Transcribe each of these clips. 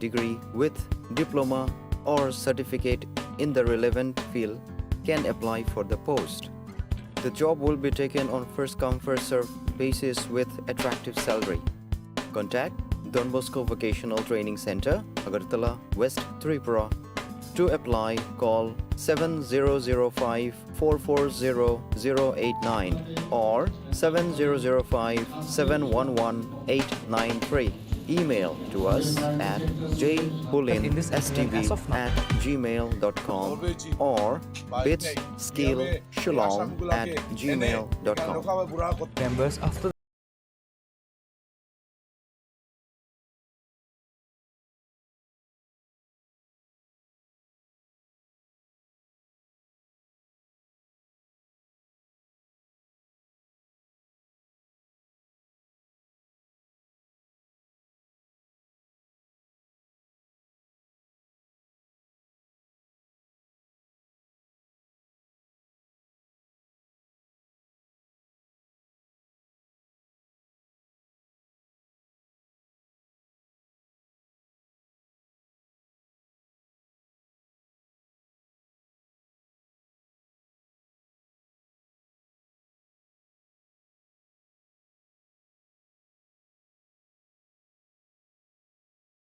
degree with diploma or certificate in the relevant field can apply for the post. The job will be taken on first-come, first-served basis with attractive salary. Contact Don Bosco Vocational Training Center, Agartala, West Tripura. To apply, call 7005 440 089 or 7005 711 893. Email to us at jbullinstv@gmail.com or bitsskillshillong@gmail.com. Members after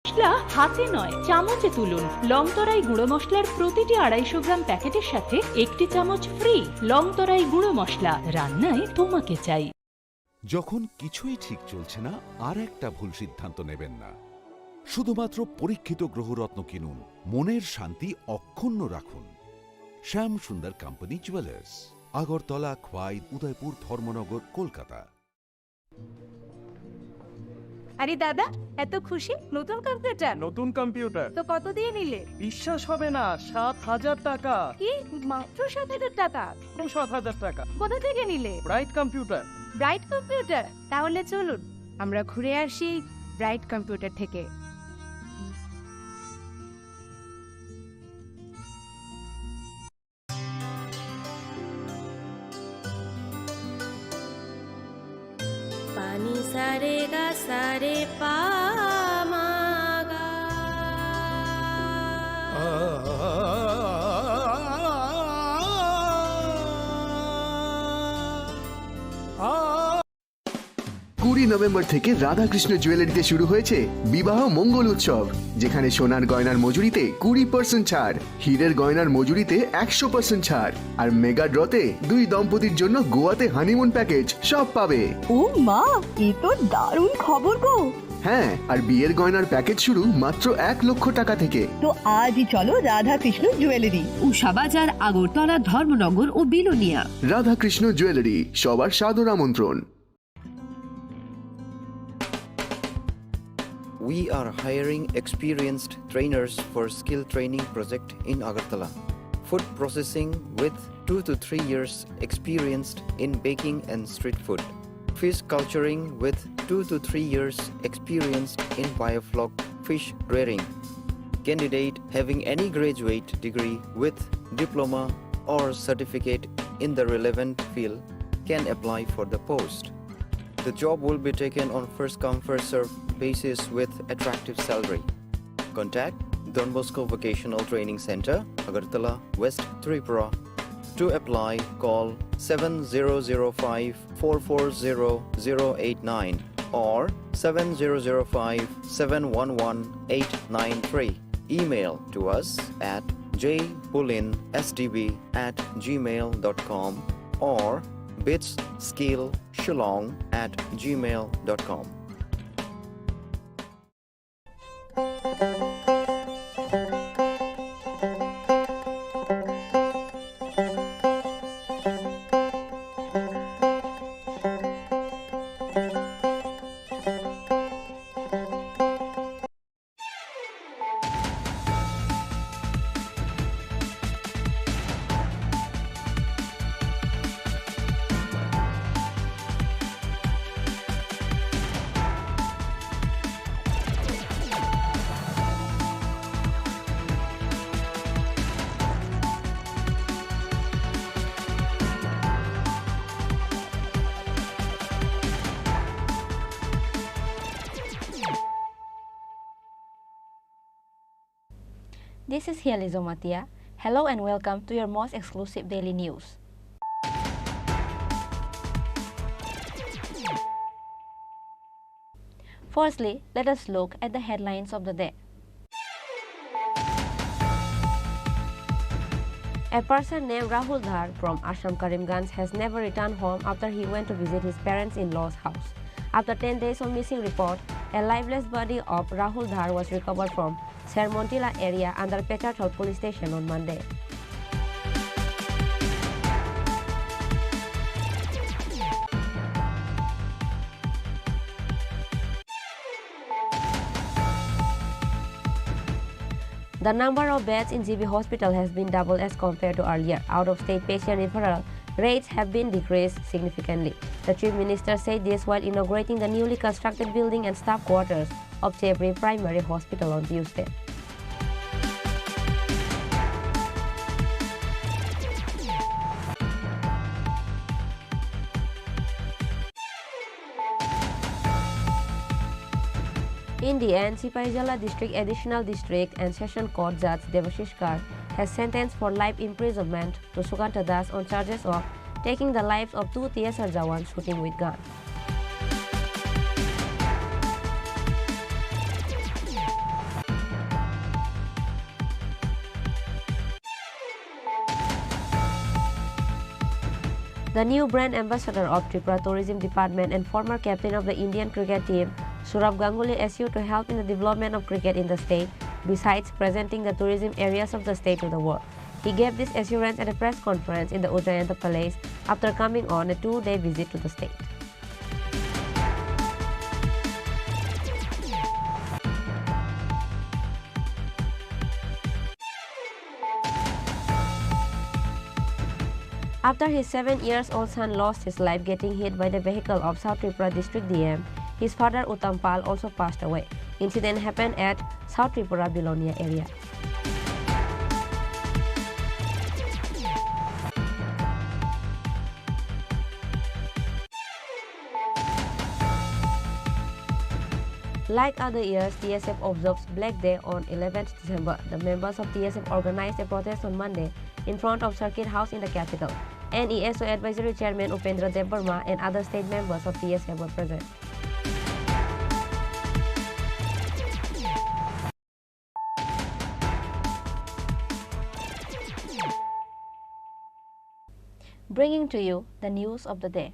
মশলা হাতে নয় চামচে তুলুন। লংতরাই গুঁড়ো মশলার প্রতিটি 250 গ্রাম প্যাকেটের সাথে একটি চামচ ফ্রি। লংতরাই গুঁড়ো মশলা, রান্নায় তোমাকে চাই। যখন কিছুই ঠিক চলছে না, আর একটা ভুল সিদ্ধান্ত নেবেন না। শুধুমাত্র পরীক্ষিত গ্রহরত্ন কিনুন, মনের শান্তি অক্ষুণ্ণ রাখুন। শ্যাম সুন্দর কোম্পানি জুয়েলার্স, আগরতলা, খোয়াই, উদয়পুর, ধর্মনগর, কলকাতা। আরে দাদা, এত খুশি? নতুন কম্পিউটার? নতুন কম্পিউটার তো কত দিয়ে নিলে? বিশ্বাস হবে না, 7,000 টাকা। কি মাত্র 7,000 টাকা? 7,000 টাকা। কোথা থেকে নিলে? Bright computer. Bright computer? তাহলে চলুন আমরা ঘুরে আসি ব্রাইট কম্পিউটার থেকে। पानी सारे गा सारे पा मा गा। নভেম্বর থেকে রাধাকৃষ্ণ জুয়েলারিতে শুরু হয়েছে বিবাহ মঙ্গল উৎসব, যেখানে সোনার গয়নার মজুরিতে 20% ছাড়, হীরের গয়নার মজুরিতে 100% ছাড়, আর মেগা ড্রতে 2 দম্পতির জন্য গোয়াতে হানিমুন প্যাকেজ সব পাবে। ও মা, এ তো দারুণ খবর গো। হ্যাঁ, আর বিয়ের গয়নার প্যাকেজ শুরু মাত্র 1 লক্ষ টাকা থেকে। তো আজই চলো রাধাকৃষ্ণ জুয়েলারি, উষাবাজার, আগরতলা, ধর্মনগর ও বিলোনিয়া। রাধাকৃষ্ণ জুয়েলারি, সবার সাদর আমন্ত্রণ। We are hiring experienced trainers for skill training project in Agartala. Food processing with 2 to 3 years experienced in baking and street food. Fish culturing with 2 to 3 years experienced in biofloc fish rearing. Candidate having any graduate degree with diploma or certificate in the relevant field can apply for the post. The job will be taken on first-come, first-served basis with attractive salary. Contact Don Bosco Vocational Training Center, Agartala, West Tripura. To apply, call 7005 440 089 or 7005 711 893. Email to us at jbullinstv@gmail.com or bitsskillshillong@gmail.com. This is Hiali Zomatia. Hello and welcome to your most exclusive daily news. Firstly, let us look at the headlines of the day. A person named Rahul Dhar from Assam Karimganj has never returned home after he went to visit his parents-in-law's house. After 10 days of missing report, a lifeless body of Rahul Dhar was recovered from Sermontila area under Pecharthal police station on Monday. The number of beds in GB Hospital has been doubled as compared to earlier. Out-of-state patient referral rates have been decreased significantly. The Chief Minister said this while inaugurating the newly constructed building and staff quarters of Chebri Primary Hospital on Tuesday. In the end, Sipaijala District Additional District and Session Court Judge Devashish Kar has sentenced for life imprisonment to Sukanta Das on charges of taking the lives of two TSR Jawans shooting with gun. The new brand ambassador of Tripura Tourism Department and former captain of the Indian cricket team, Sourav Ganguly, assured to help in the development of cricket in the state, besides presenting the tourism areas of the state to the world. He gave this assurance at a press conference in the Ujjayanta Palace after coming on a 2-day visit to the state. After his 7-year-old son lost his life getting hit by the vehicle of South Tripura District DM, his father Uttam Pal also passed away. Incident happened at South Tripura Bilonia area. Like other years, TSF observes Black Day on 11th December. The members of TSF organized a protest on Monday in front of Circuit House in the capital. NESO Advisory Chairman Upendra Debbarma and other state members of TSF were present. Bringing to you the news of the day.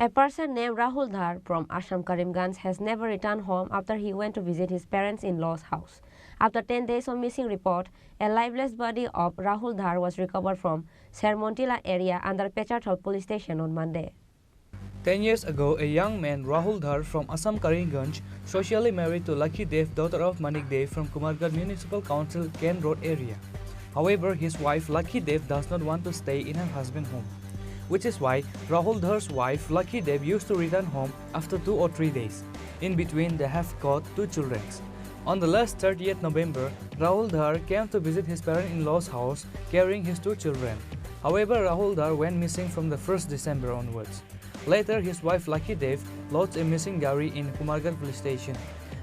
A person named Rahul Dhar from Assam Karimganj has never returned home after he went to visit his parents-in-law's house. After 10 days of missing report, a lifeless body of Rahul Dhar was recovered from Sermontila area under Pecharthal police station on Monday. 10 years ago, a young man, Rahul Dhar from Assam Karimganj, socially married to Lucky Dev, daughter of Manik Dev from Kumargarh Municipal Council, Ken Road area. However, his wife Lucky Dev does not want to stay in her husband's home, which is why Rahul Dhar's wife Lucky Dev used to return home after 2 or 3 days. In between, they have got 2 children. On the last 30th November, Rahul Dhar came to visit his parent-in-law's house carrying his 2 children. However, Rahul Dhar went missing from the 1st December onwards. Later, his wife Lucky Dev lodged a missing diary in Kumargarh police station.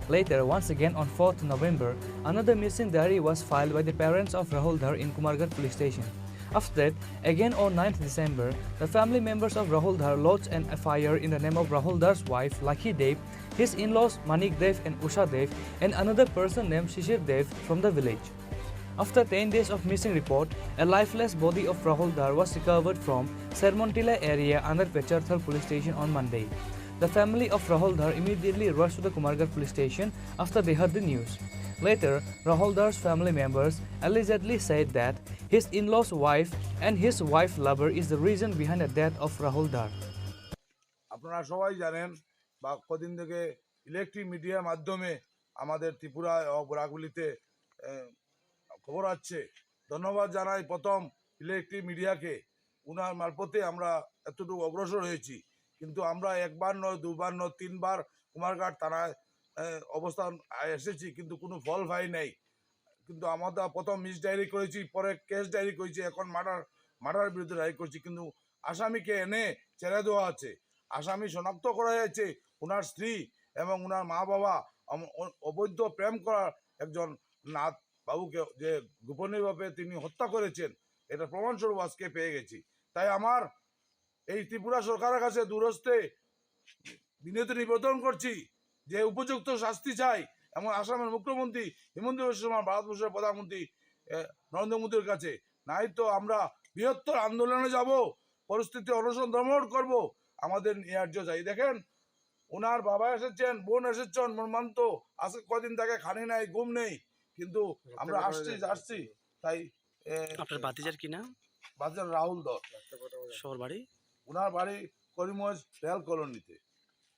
Later, once again on 4th November, another missing diary was filed by the parents of Rahul Dhar in Kumargarh police station. After that, again on 9th December, the family members of Rahul Dhar lodged an FIR in the name of Rahul Dhar's wife Lucky Dev, his in-laws Manik Dev and Usha Dev, and another person named Shishir Dev from the village. After 10 days of missing report, a lifeless body of Rahul Dhar was recovered from Sermontila area under Pecharthal police station on Monday. The family of Rahul Dhar immediately rushed to the Kumargarh police station after they heard the news. Later, Rahul Dhar's family members allegedly said that his in-law's wife and his wife lover is the reason behind the death of Rahul Dhar. আপনারা সবাই জানেন বা কদিন থেকে electric মিডিয়ার মাধ্যমে আমাদের ত্রিপুরা ও বরাকগুলিতে খবর আছে ধন্যবাদ জানাই প্রথম ইলেকট্রিক মিডিয়াকে। উনার মারফতে আমরা এতটুকু অগ্রসর হয়েছি, কিন্তু আমরা একবার নয়, দুবার নয়, 3 বার কুমারঘাট থানায় অবস্থান এসেছি, কিন্তু কোনো ফল পাই নাই। কিন্তু আমরা প্রথম মিস ডায়েরি করেছি, পরে কেস ডায়েরি করেছি, এখন মার্ডার বিরুদ্ধে ডায়েরি করেছি, কিন্তু আসামিকে এনে ছেড়ে দেওয়া আছে। আসামি শনাক্ত করা হয়েছে ওনার স্ত্রী এবং ওনার মা বাবা অবৈধ প্রেম করার একজন নাথ বাবুকে যে গোপনীয়ভাবে তিনি হত্যা করেছেন, এটা প্রমাণস্বরূপ আজকে পেয়ে গেছি। তাই আমার এই ত্রিপুরা সরকারের কাছে দূরস্থে বিনীত নিবেদন করছি যে উপযুক্ত শাস্তি চাই, এবং আসামের মুখ্যমন্ত্রী হিমন্ত বিশ্ব শর্মা, ভারতবর্ষের প্রধানমন্ত্রী নরেন্দ্র মোদীর কাছে, নাই তো আমরা বৃহত্তর আন্দোলনে যাব, পরিস্থিতি অনশন দমন করব, আমাদের ন্যায্য চাই। দেখেন ওনার বাবা এসেছেন, বোন এসেছেন, মর্মান্ত আজকে কদিন থেকে খানি নাই, ঘুম নেই, কিন্তু আমরা আসছি। তাই আপনার ভাতিজার কি নাম? ভাতিজার রাহুল ধর। শহর বাড়ি? ওনার বাড়ি করিমগঞ্জ রেল কলোনিতে।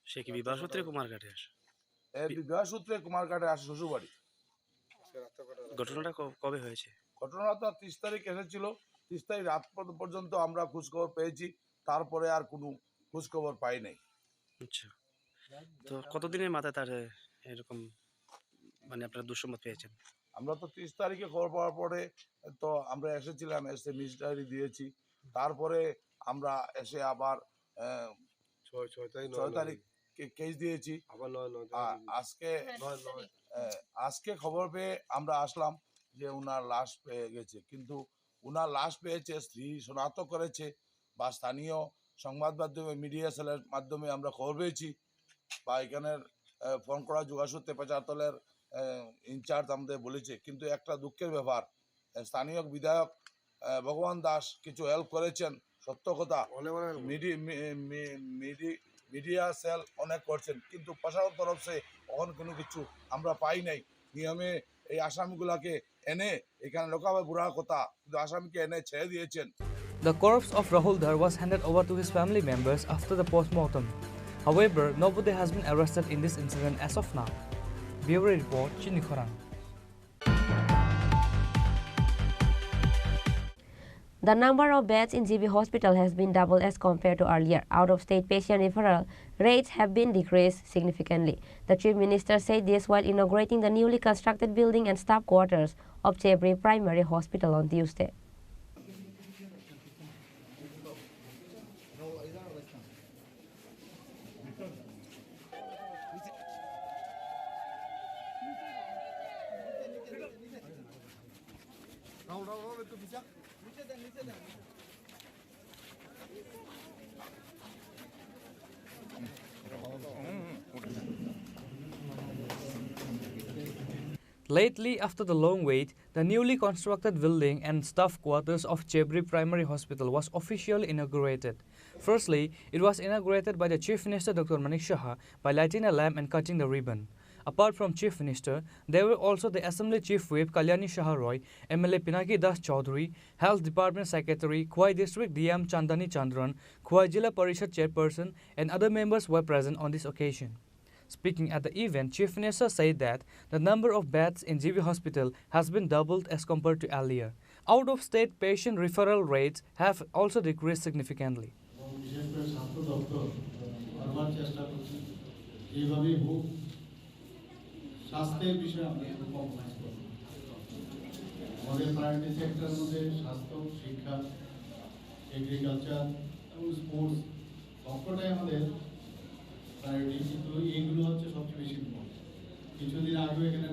সে কি বিবাহ সূত্রে কুমারঘাটে আসে? বিবাহ সূত্রে কুমারঘাটে আসে শ্বশুর বাড়ি। ঘটনাটা কবে হয়েছে? ঘটনাটা 30 তারিখ এসেছিল। 30 তারিখ রাত পর্যন্ত আমরা খোঁজখবর পেয়েছি, তারপরে আর কোনো খোঁজখবর পাই নাই। আচ্ছা, তো কতদিনের মাথায় তার এরকম মানে আপনারা দুঃসংবাদ পেয়েছেন? আমরা তো 30 তারিখে খবর পাওয়ার পরে তো আমরা এসেছিলাম, এসে মিস ডায়েরি দিয়েছি। তারপরে আমরা এসে আবার 6 তারিখ কেস দিয়েছি। আজকে খবর পেয়ে আমরা আসলাম যে উনার লাশ পেয়ে গেছে, কিন্তু উনার লাশ পেয়েছে স্ত্রী শনাক্ত করেছে, বা স্থানীয় সংবাদ মাধ্যমে মিডিয়া সেলের মাধ্যমে আমরা খবর পেয়েছি, বা এখানের ফোন করা যোগাসূত্রে পেচারতলের ইনচার্জ আমাদের বলেছে। কিন্তু একটা দুঃখের ব্যাপার, স্থানীয় বিধায়ক ভগবান দাস কিছু হেল্প করেছেন, সত্য কথা, মিডিয়া সেল অনেক করছেন, কিন্তু প্রশাসন তরফ সে কখন কোনো কিছু আমরা পাই নাই। নিয়মে এই আসামিগুলাকে এনে এখানে লোকাবে বুড়া কথা, কিন্তু আসামিকে এনে ছেড়ে দিয়েছেন। The corpse of Rahul Dhar was handed over to his family members after the post-mortem. However, nobody has been arrested in this incident as of now. Bureau Report, Chini Khorang. The number of beds in GB Hospital has been doubled as compared to earlier. Out-of-state patient referral rates have been decreased significantly. The Chief Minister said this while inaugurating the newly constructed building and staff quarters of Chebri Primary Hospital on Tuesday. Lately, after the long wait, the newly constructed building and staff quarters of Chebri Primary Hospital was officially inaugurated. Firstly, it was inaugurated by the Chief Minister Dr. Manik Saha by lighting a lamp and cutting the ribbon. Apart from Chief Minister, there were also the Assembly Chief Whip Kalyani Saha Roy, MLA Pinaki Das Chaudhary, Health Department Secretary, Khwai District DM Chandani Chandran, Khwai Jilla Parishad Chairperson, and other members were present on this occasion. Speaking at the event, Chief Minister said that the number of beds in GB Hospital has been doubled as compared to earlier. Out-of-state patient referral rates have also decreased significantly. স্বাস্থ্যের বিষয়ে আমরা একটু compromise করব। আমাদের priority সেক্টরের মধ্যে স্বাস্থ্য, শিক্ষা, এগ্রিকালচার এবং স্পোর্টস সবকটাই আমাদের প্রায়োরিটি, কিন্তু এইগুলো হচ্ছে সবচেয়ে বেশি ইম্পর্টেন্ট। কিছুদিন আগেও এখানে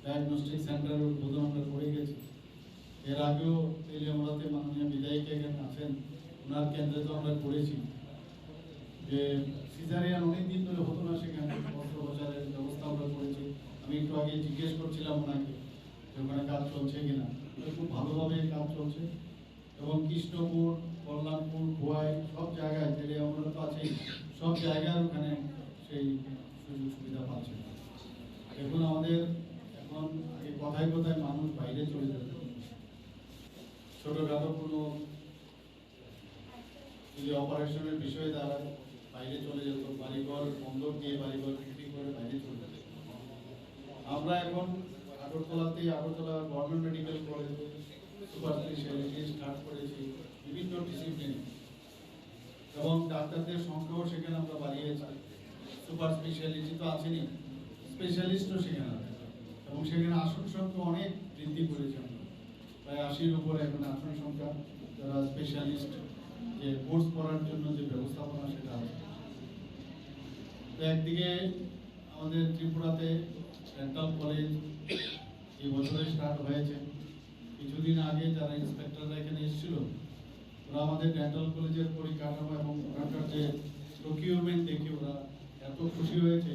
ডায়াগনস্টিক সেন্টারের উদ্বোধন আমরা করে গেছি। এর আগেও তেলিয়ামুড়াতে মাননীয় বিধায়ক এখানে আছেন, ওনার কেন্দ্রে তো আমরা করেছি যে সিজারিয়ান অনেকদিন ধরে হতো না, সেখানে অস্ত্রোপচারের ব্যবস্থা আমরা করেছি। আমি একটু আগে জিজ্ঞেস করছিলাম ওনাকে যে ওখানে কাজ চলছে কিনা, খুব ভালোভাবে কাজ চলছে। এবং কৃষ্ণপুর, কল্যাণপুর, খোয়াই সব জায়গায় তেলিয়ামুড়া তো আছেই, সব জায়গায় ওখানে সেই সুযোগ সুবিধা পাচ্ছে। এখন আমাদের আগে কথায় কথায় মানুষ বাইরে চলে যেত, ছোটোখাটো কোনো যদি অপারেশনের বিষয়ে তারা বাইরে চলে যেত, বাড়িঘর বন্ধক দিয়ে বাড়িঘর বিক্রি করে বাইরে চলে যেত। আমরা এখন আগরতলাতেই আগরতলা গভর্নমেন্ট মেডিকেল কলেজে সুপার স্পেশালিটি স্টার্ট করেছি বিভিন্ন ডিসিপ্লিন, এবং ডাক্তারদের সংখ্যাও সেখানে আমরা বাড়িয়েছি। সুপার স্পেশালিটি তো আছেনই, স্পেশালিস্টও সেখানে আছে, এবং সেখানে আসন সংখ্যা অনেক বৃদ্ধি করেছে আমরা, প্রায় 80-র উপরে এখন আসন সংখ্যা, যারা স্পেশালিস্ট যে কোর্স করার জন্য যে ব্যবস্থাপনা সেটা আছে। তো একদিকে আমাদের ত্রিপুরাতে ডেন্টাল কলেজ এই বছরে স্টার্ট হয়েছে। কিছুদিন আগে যারা ইন্সপেক্টররা এখানে এসেছিল, ওরা আমাদের ডেন্টাল কলেজের পরিকাঠামো এবং ওখানকার যে প্রকিউরমেন্ট দেখে ওরা এত খুশি হয়েছে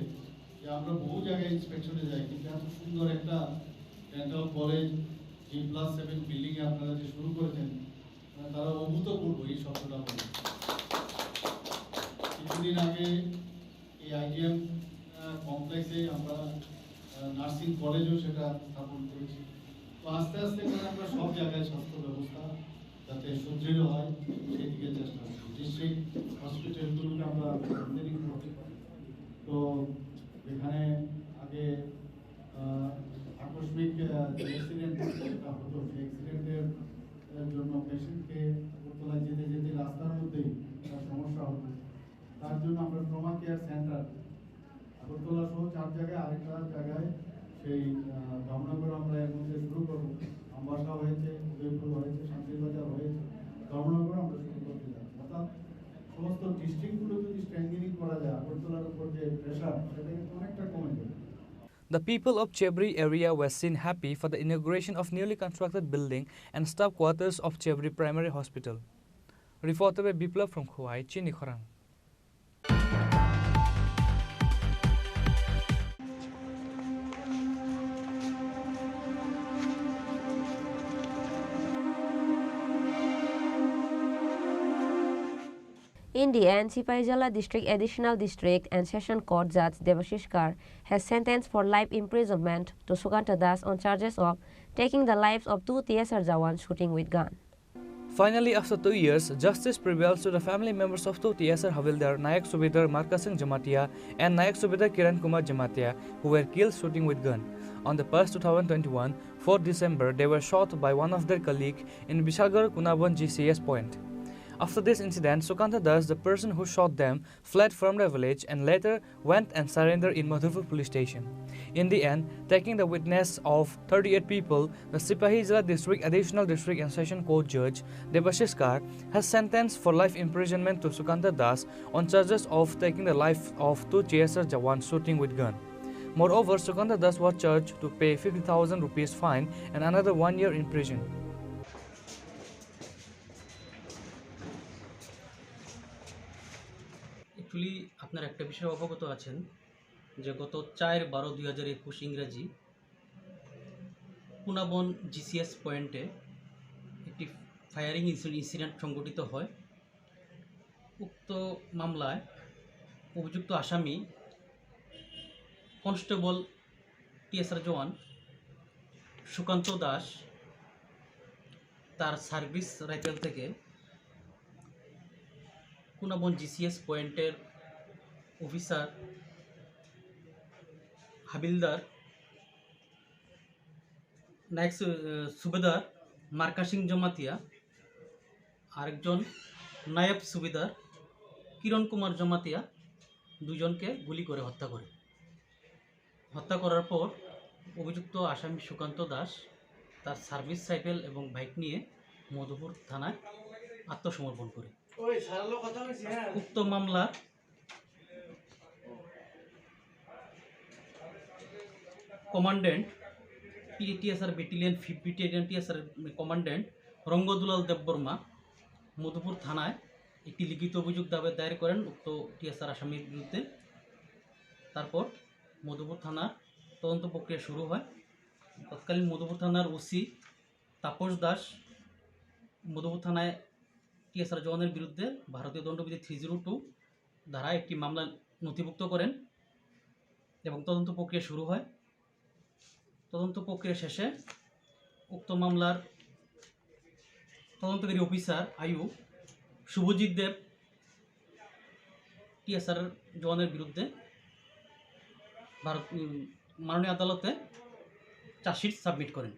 যে আমরা বহু জায়গায় ইন্সপেকশনে যাই, কিন্তু এত সুন্দর একটা ডেন্টাল কলেজ G+7 বিল্ডিংয়ে আপনারা যে শুরু করেছেন, তারা অভূতপূর্ব এই শব্দটা বলে। কিছুদিন আগে এই IGM কমপ্লেক্সে আমরা নার্সিং কলেজও সেটা স্থাপন করেছি। তো আস্তে আস্তে করে আমরা সব জায়গায় স্বাস্থ্য ব্যবস্থা যাতে সুদৃঢ় হয় সেই দিকে চেষ্টা করছি। ডিস্ট্রিক্ট হসপিটালগুলোকে আমরা স্ট্রেংথেনিং করতে পারি। তো এখানে আগে আকস্মিক অ্যাক্সিডেন্ট যেটা হতো, সেই অ্যাক্সিডেন্টের জন্য পেশেন্টকে আগরতলায় যেতে যেতে রাস্তার মধ্যেই সমস্যা হতো। তার জন্য আমরা ট্রমা কেয়ার সেন্টার আগরতলা সহ 4 জায়গায়, আরেকটা জায়গায় সেই ধর্মনগর আমরা এর মধ্যে শুরু করবো। আমবাসা হয়েছে, উদয়পুর হয়েছে, শান্তিবাজার হয়েছে, ধর্মনগর আমরা শুরু করতে যাই। অর্থাৎ সমস্ত ডিস্ট্রিক্টগুলো যদি স্ট্রেংথেনিং করা যায়, আগরতলার উপর যে প্রেশার সেটা কিন্তু অনেকটা কমে যাবে। The people of Chebri area were seen happy for the inauguration of newly constructed building and staff quarters of Chebri Primary Hospital. Reported by Biplav from Khowai, Chini Khorang. In the end, Sipaijala District Additional District and Session Court Judge Devashish Kar has sentenced for life imprisonment to Sukanta Das on charges of taking the lives of 2 TSR Jawans shooting with gun. Finally, after 2 years, justice prevails to the family members of 2 TSR Havildar Nayak Subedar Marka Singh Jamatia and Nayak Subedar Kiran Kumar Jamatia, who were killed shooting with gun. On the 1st 2021, 4 December, they were shot by one of their colleagues in Bishagar Kunabon GCS point. After this incident, Sukanta Das, the person who shot them, fled from the village and later went and surrendered in Madhurpur police station. In the end, taking the witness of 38 people, the Sipaijala District Additional District and Session Court Judge Devashish Kar has sentenced for life imprisonment to Sukanta Das on charges of taking the life of 2 TSR Jawans shooting with gun. Moreover, Sukanta Das was charged to pay 50,000 rupees fine and another 1 year in prison. Actually আপনার একটা বিষয়ে অবগত আছেন যে গত 4/12/2021 ইংরেজি কুনাবন GCS পয়েন্টে একটি ফায়ারিং ইনসিডেন্ট সংঘটিত হয়। উক্ত মামলায় অভিযুক্ত আসামি কনস্টেবল TSR জওয়ান সুকান্ত দাস তার সার্ভিস রাইফেল থেকে কুনাবন GCS পয়েন্টের অফিসার হাবিলদার নায়ক সুবেদার মার্কা সিং জমাতিয়া, আরেকজন নায়ব সুবেদার কিরণ কুমার জমাতিয়া, দুজনকে গুলি করে হত্যা করে। হত্যা করার পর অভিযুক্ত আসামি সুকান্ত দাস তার সার্ভিস সাইকেল এবং বাইক নিয়ে মধুপুর থানায় আত্মসমর্পণ করে। উক্ত মামলা commandant TSR battalion 5 battalion TSR commandant Rangadulal Debbarma Madhupur থানায় একটি লিখিত অভিযোগ দায়ের করেন উক্ত TSR আসামির বিরুদ্ধে। তারপর মধুপুর থানার তদন্ত প্রক্রিয়া শুরু হয়। তৎকালীন মধুপুর থানার OC তাপস দাস মধুপুর থানায় TSR জওয়ানের বিরুদ্ধে ভারতীয় দণ্ডবিধি 302 ধারায় একটি মামলা নথিভুক্ত করেন এবং তদন্ত প্রক্রিয়া শুরু হয়। তদন্ত প্রক্রিয়া শেষে উক্ত মামলার তদন্তকারী অফিসার আয়ু শুভজিৎ দেব TSR জওয়ানের বিরুদ্ধে মাননীয় আদালতে চার্জশিট সাবমিট করেন।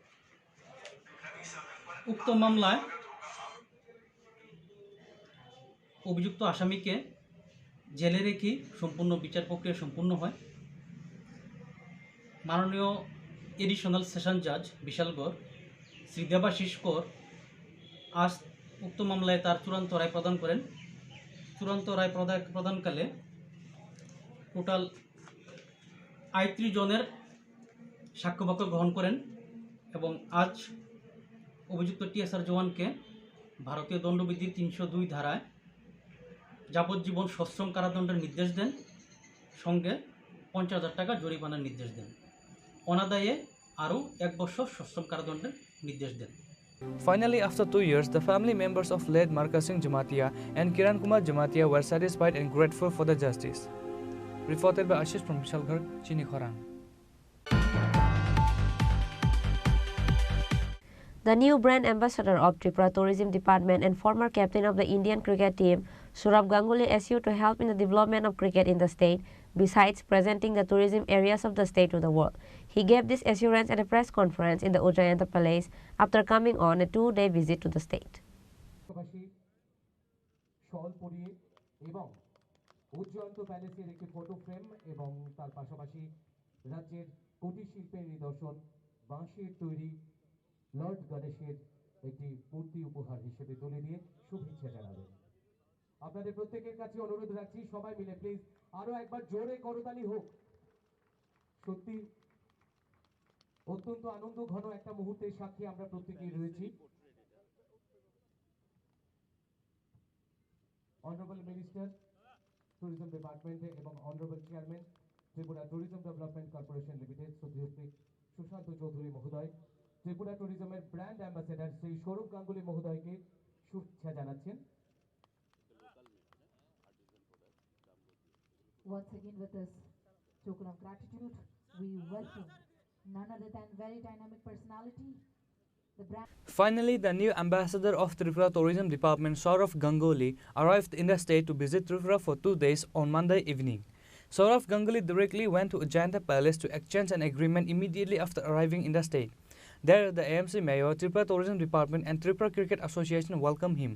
উক্ত মামলায় অভিযুক্ত আসামিকে জেলে রেখে সম্পূর্ণ বিচার প্রক্রিয়া সম্পূর্ণ হয়। মাননীয় এডিশনাল সেশন জাজ বিশালগড় শ্রী দেবাশিস কর আজ উক্ত মামলায় তার চূড়ান্ত রায় প্রদান করেন। চূড়ান্ত রায় প্রদানকালে টোটাল ৩৮ জনের সাক্ষ্যবাক্য গ্রহণ করেন এবং আজ অভিযুক্ত টিএসআর জওয়ানকে ভারতীয় দণ্ডবিধির ৩০২ ধারায় যাবজ্জীবন সশ্রম কারাদণ্ডের নির্দেশ দেন, সঙ্গে ৫০,০০০ টাকা জরিমানার নির্দেশ দেন। অনাদায়ে আরও ১ বছর সশ্রম কারাদণ্ডের নির্দেশ দেন। Finally, after 2 years, the family members of late Marka Singh Jamatia and Kiran Kumar Jamatia were satisfied and grateful for the justice. Reported by Ashish from Bishalgarh, Chini Khorang. The new brand ambassador of Tripura Tourism Department and former captain of the Indian cricket team, Saurabh Ganguly, SU to help in the development of cricket in the state, besides presenting the tourism areas of the state to the world. He gave this assurance at a press conference in the Ujjayanta Palace after coming on a 2-day visit to the state. Ujjayanta প্যালেসের একটি photo frame এবং তার পাশাপাশি রাজ্যের কুটির শিল্পের নিদর্শন বাঁশের তৈরি লর্ড গণেশের একটি মূর্তি উপহার হিসেবে তুলে দিয়ে শুভেচ্ছা জানাবেন। আপনাদের প্রত্যেকের কাছে অনুরোধ রাখছি, সবাই মিলে প্লিজ আরো একবার জোরে করতালি হোক। সত্যি অত্যন্ত আনন্দ ঘন একটা মুহূর্তের সাক্ষী আমরা প্রত্যেকেই রয়েছি। অনারেবল মিনিস্টার ট্যুরিজম ডিপার্টমেন্টে এবং honourable chairman Tripura tourism development corporation limited শ্রদ্ধেয় শ্রী সুশান্ত চৌধুরী মহোদয়, ত্রিপুরা ট্যুরিজমের ব্র্যান্ড অ্যাম্বাসেডর শ্রী সৌরভ গাঙ্গুলি মহোদয়কে শুভেচ্ছা জানাচ্ছেন। Once again with this token of gratitude, we welcome none other than very dynamic personality, the brand. Finally, the new ambassador of Tripura Tourism Department, Saurabh Ganguly, arrived in the state to visit Tripura for 2 days on Monday evening. Saurabh Ganguly directly went to Ujjayanta Palace to exchange an agreement immediately after arriving in the state. There, the AMC Mayor, Tripura Tourism Department and Tripura Cricket Association welcomed him.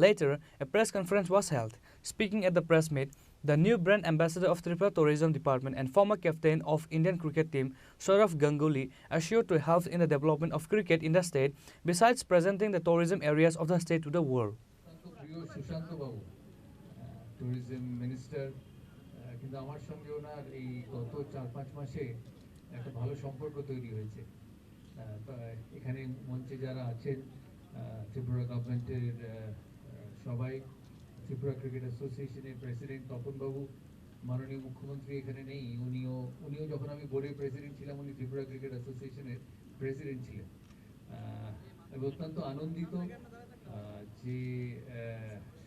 Later, a press conference was held. Speaking at the press meet, the new brand ambassador of Tripura Tourism Department and former captain of Indian cricket team, Saurabh Ganguly, assured to help in the development of cricket in the state, besides presenting the tourism areas of the state to the world. Tourism minister, কিন্তু আমার সঙ্গে ওনার এই গত 4-5 মাসে একটা ভালো সম্পর্ক তৈরি হয়েছে। এখানে মঞ্চে যারা আছেন ত্রিপুরা গভর্নমেন্টের সবাই, ত্রিপুরা ক্রিকেট অ্যাসোসিয়েশনের প্রেসিডেন্ট তপনবাবু, মাননীয় মুখ্যমন্ত্রী এখানে নেই, উনিও যখন আমি বোর্ডের প্রেসিডেন্ট ছিলাম উনি ত্রিপুরা ক্রিকেট অ্যাসোসিয়েশনের প্রেসিডেন্ট ছিলেন। আমি অত্যন্ত আনন্দিত যে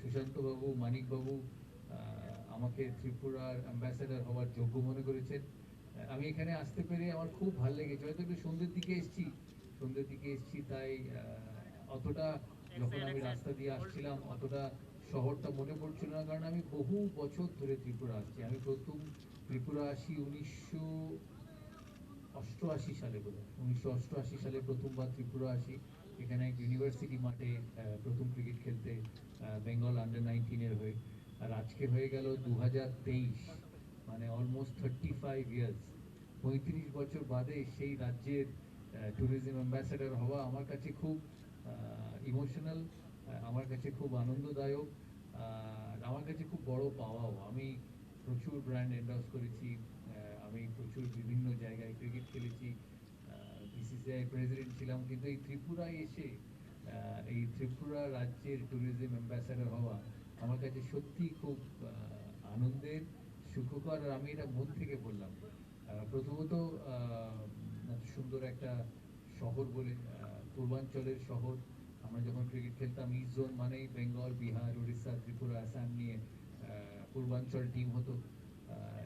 সুশান্তবাবু, মানিকবাবু আমাকে ত্রিপুরার অ্যাম্বাসেডর হওয়ার যোগ্য মনে করেছেন। আমি এখানে আসতে পেরে আমার খুব ভালো লেগেছে। হয়তো একটু সন্ধ্যের দিকে এসেছি, তাই অতটা যখন আমি রাস্তা দিয়ে আসছিলাম অতটা শহরটা মনে পড়ছিল না, কারণ আমি বহু বছর ধরে ত্রিপুরা আসছি। আমি প্রথম ত্রিপুরা আসি 1988 সালে, 1988 সালে প্রথমবার ত্রিপুরা আসি। এখানে এক ইউনিভার্সিটি মাঠে প্রথম ক্রিকেট খেলতে বেঙ্গল আন্ডার-19 হয়ে। আর আজকে হয়ে গেল 2023, মানে অলমোস্ট 35 ইয়ার্স, 35 বছর বাদে সেই রাজ্যের ট্যুরিজম অ্যাম্বাসেডর হওয়া আমার কাছে খুব ইমোশনাল, আমার কাছে খুব আনন্দদায়ক, আমার কাছে খুব বড় পাওয়াও। আমি প্রচুর ব্র্যান্ড এন্ডোর্স করেছি, আমি প্রচুর বিভিন্ন জায়গায় ক্রিকেট খেলেছি, বিসিসিআই প্রেসিডেন্ট ছিলাম, কিন্তু এই ত্রিপুরায় এসে এই ত্রিপুরা রাজ্যের ট্যুরিজম অ্যাম্বাসেডর হওয়া আমার কাছে সত্যি খুব আনন্দের, সুখকর। আর আমি এটা মন থেকে বললাম। প্রথমত সুন্দর একটা শহর বলে, পূর্বাঞ্চলের শহর। আমরা যখন ক্রিকেট খেলতাম ইস্ট জোন মানেই বেঙ্গল, বিহার, উড়িষ্যা, ত্রিপুরা, আসাম নিয়ে পূর্বাঞ্চল টিম হতো।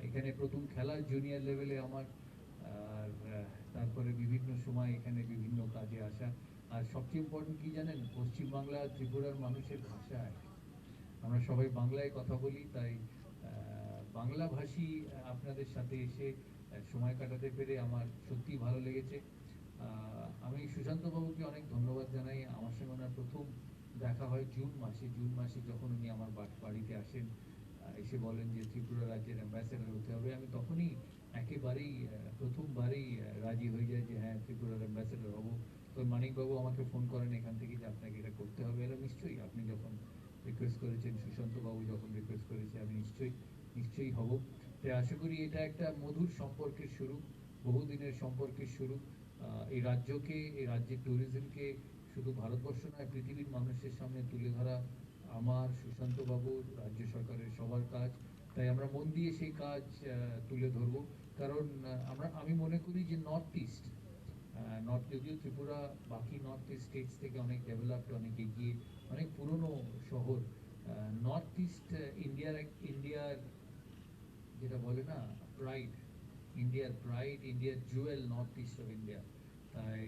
এখানে প্রথম খেলা জুনিয়র লেভেলে আমার, আর তারপরে বিভিন্ন সময় এখানে বিভিন্ন কাজে আসা। আর সবচেয়ে ইম্পর্টেন্ট কি জানেন, পশ্চিমবাংলা ত্রিপুরার মানুষের ভাষা, আমরা সবাই বাংলায় কথা বলি, তাই বাংলাভাষী আপনাদের সাথে এসে সময় কাটাতে পেরে আমার সত্যি ভালো লেগেছে। আমি সুশান্তবাবুকে অনেক ধন্যবাদ জানাই। আমার সঙ্গে ওনার প্রথম দেখা হয় জুন মাসে যখন উনি আমার বাড়িতে আসেন, এসে বলেন যে ত্রিপুরা রাজ্যের অ্যাম্বাসেডার হতে হবে। আমি তখনই একেবারেই প্রথমবারেই রাজি হয়ে যায় যে হ্যাঁ, ত্রিপুরার অ্যাম্বাসেডার হব। তো মানিকবাবু আমাকে ফোন করেন এখান থেকে যে আপনাকে এটা করতে হবে। এরা নিশ্চয়ই, আপনি যখন রিকোয়েস্ট করেছেন, সুশান্তবাবু যখন রিকোয়েস্ট করেছে, আমি নিশ্চয়ই হব। তাই আশা করি এটা একটা মধুর সম্পর্কের শুরু, বহুদিনের সম্পর্কের শুরু। এই রাজ্যের ট্যুরিজমকে শুধু ভারতবর্ষ নয়, পৃথিবীর মানুষের সামনে তুলে ধরা আমার, সুশান্তবাবুর, রাজ্য সরকারের সবার কাজ। তাই আমরা মন দিয়ে সেই কাজ তুলে ধরব। কারণ আমি মনে করি যে যদিও ত্রিপুরা বাকি নর্থ ইস্ট স্টেটস থেকে অনেক ডেভেলপড, অনেক এগিয়ে, অনেক পুরনো শহর, নর্থ ইস্ট ইন্ডিয়ার যেটা বলে না ইন্ডিয়ার Jewel, north east of India. তাই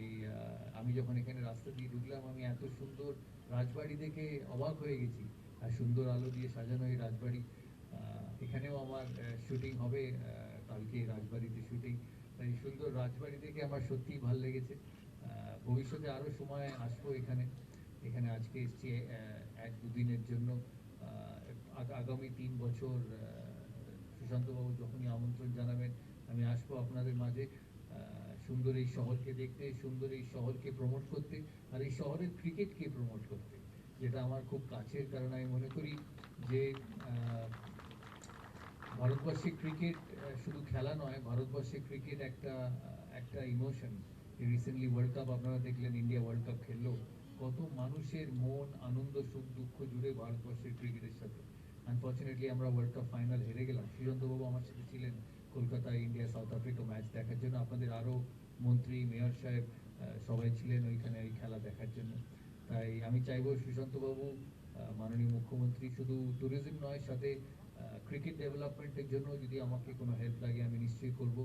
আমি যখন এখানে রাস্তা দিয়ে ঢুকলাম, আমি এত সুন্দর রাজবাড়ি দেখে অবাক হয়ে গেছি। আর সুন্দর আলো দিয়ে সাজানো এই রাজবাড়ি। এখানেও আমার শুটিং হবে কালকে, রাজবাড়িতে শুটিং। তাই সুন্দর রাজবাড়ি দেখে আমার সত্যিই ভালো লেগেছে। ভবিষ্যতে আরও সময় আসবো এখানে আজকে এসছি 1-2 দিনের জন্য। আগামী 3 বছর সুশান্তবাবু যখনই আমন্ত্রণ জানাবেন, আমি আসবো আপনাদের মাঝে, সুন্দর এই শহরকে দেখতে, সুন্দর এই শহরকে প্রমোট করতে, আর এই শহরের ক্রিকেটকে প্রমোট করতে, যেটা আমার খুব কাছের। কারণ আমি মনে করি যে ভারতবর্ষে ক্রিকেট শুধু খেলা নয়, ভারতবর্ষে ক্রিকেট একটা ইমোশন। রিসেন্টলি ওয়ার্ল্ড কাপ আপনারা দেখলেন, ইন্ডিয়া ওয়ার্ল্ড কাপ খেললো, কত মানুষের মন, আনন্দ, সুখ দুঃখ জুড়ে ভারতবর্ষের ক্রিকেটের সাথে। আনফর্চুনেটলি আমরা ওয়ার্ল্ড কাপ ফাইনাল হেরে গেলাম। সুশান্তবাবু আমার সাথে ছিলেন কলকাতায় ইন্ডিয়া সাউথ আফ্রিকা ম্যাচ দেখার জন্য। আপনাদের আরও মন্ত্রী, মেয়র সাহেব সবাই ছিলেন ওইখানে এই খেলা দেখার জন্য। তাই আমি চাইবো সুশান্তবাবু, মাননীয় মুখ্যমন্ত্রী, শুধু ট্যুরিজম নয়, সাথে ক্রিকেট ডেভেলপমেন্টের জন্য যদি আমাকে কোনো হেল্প লাগে আমি নিশ্চয়ই করব।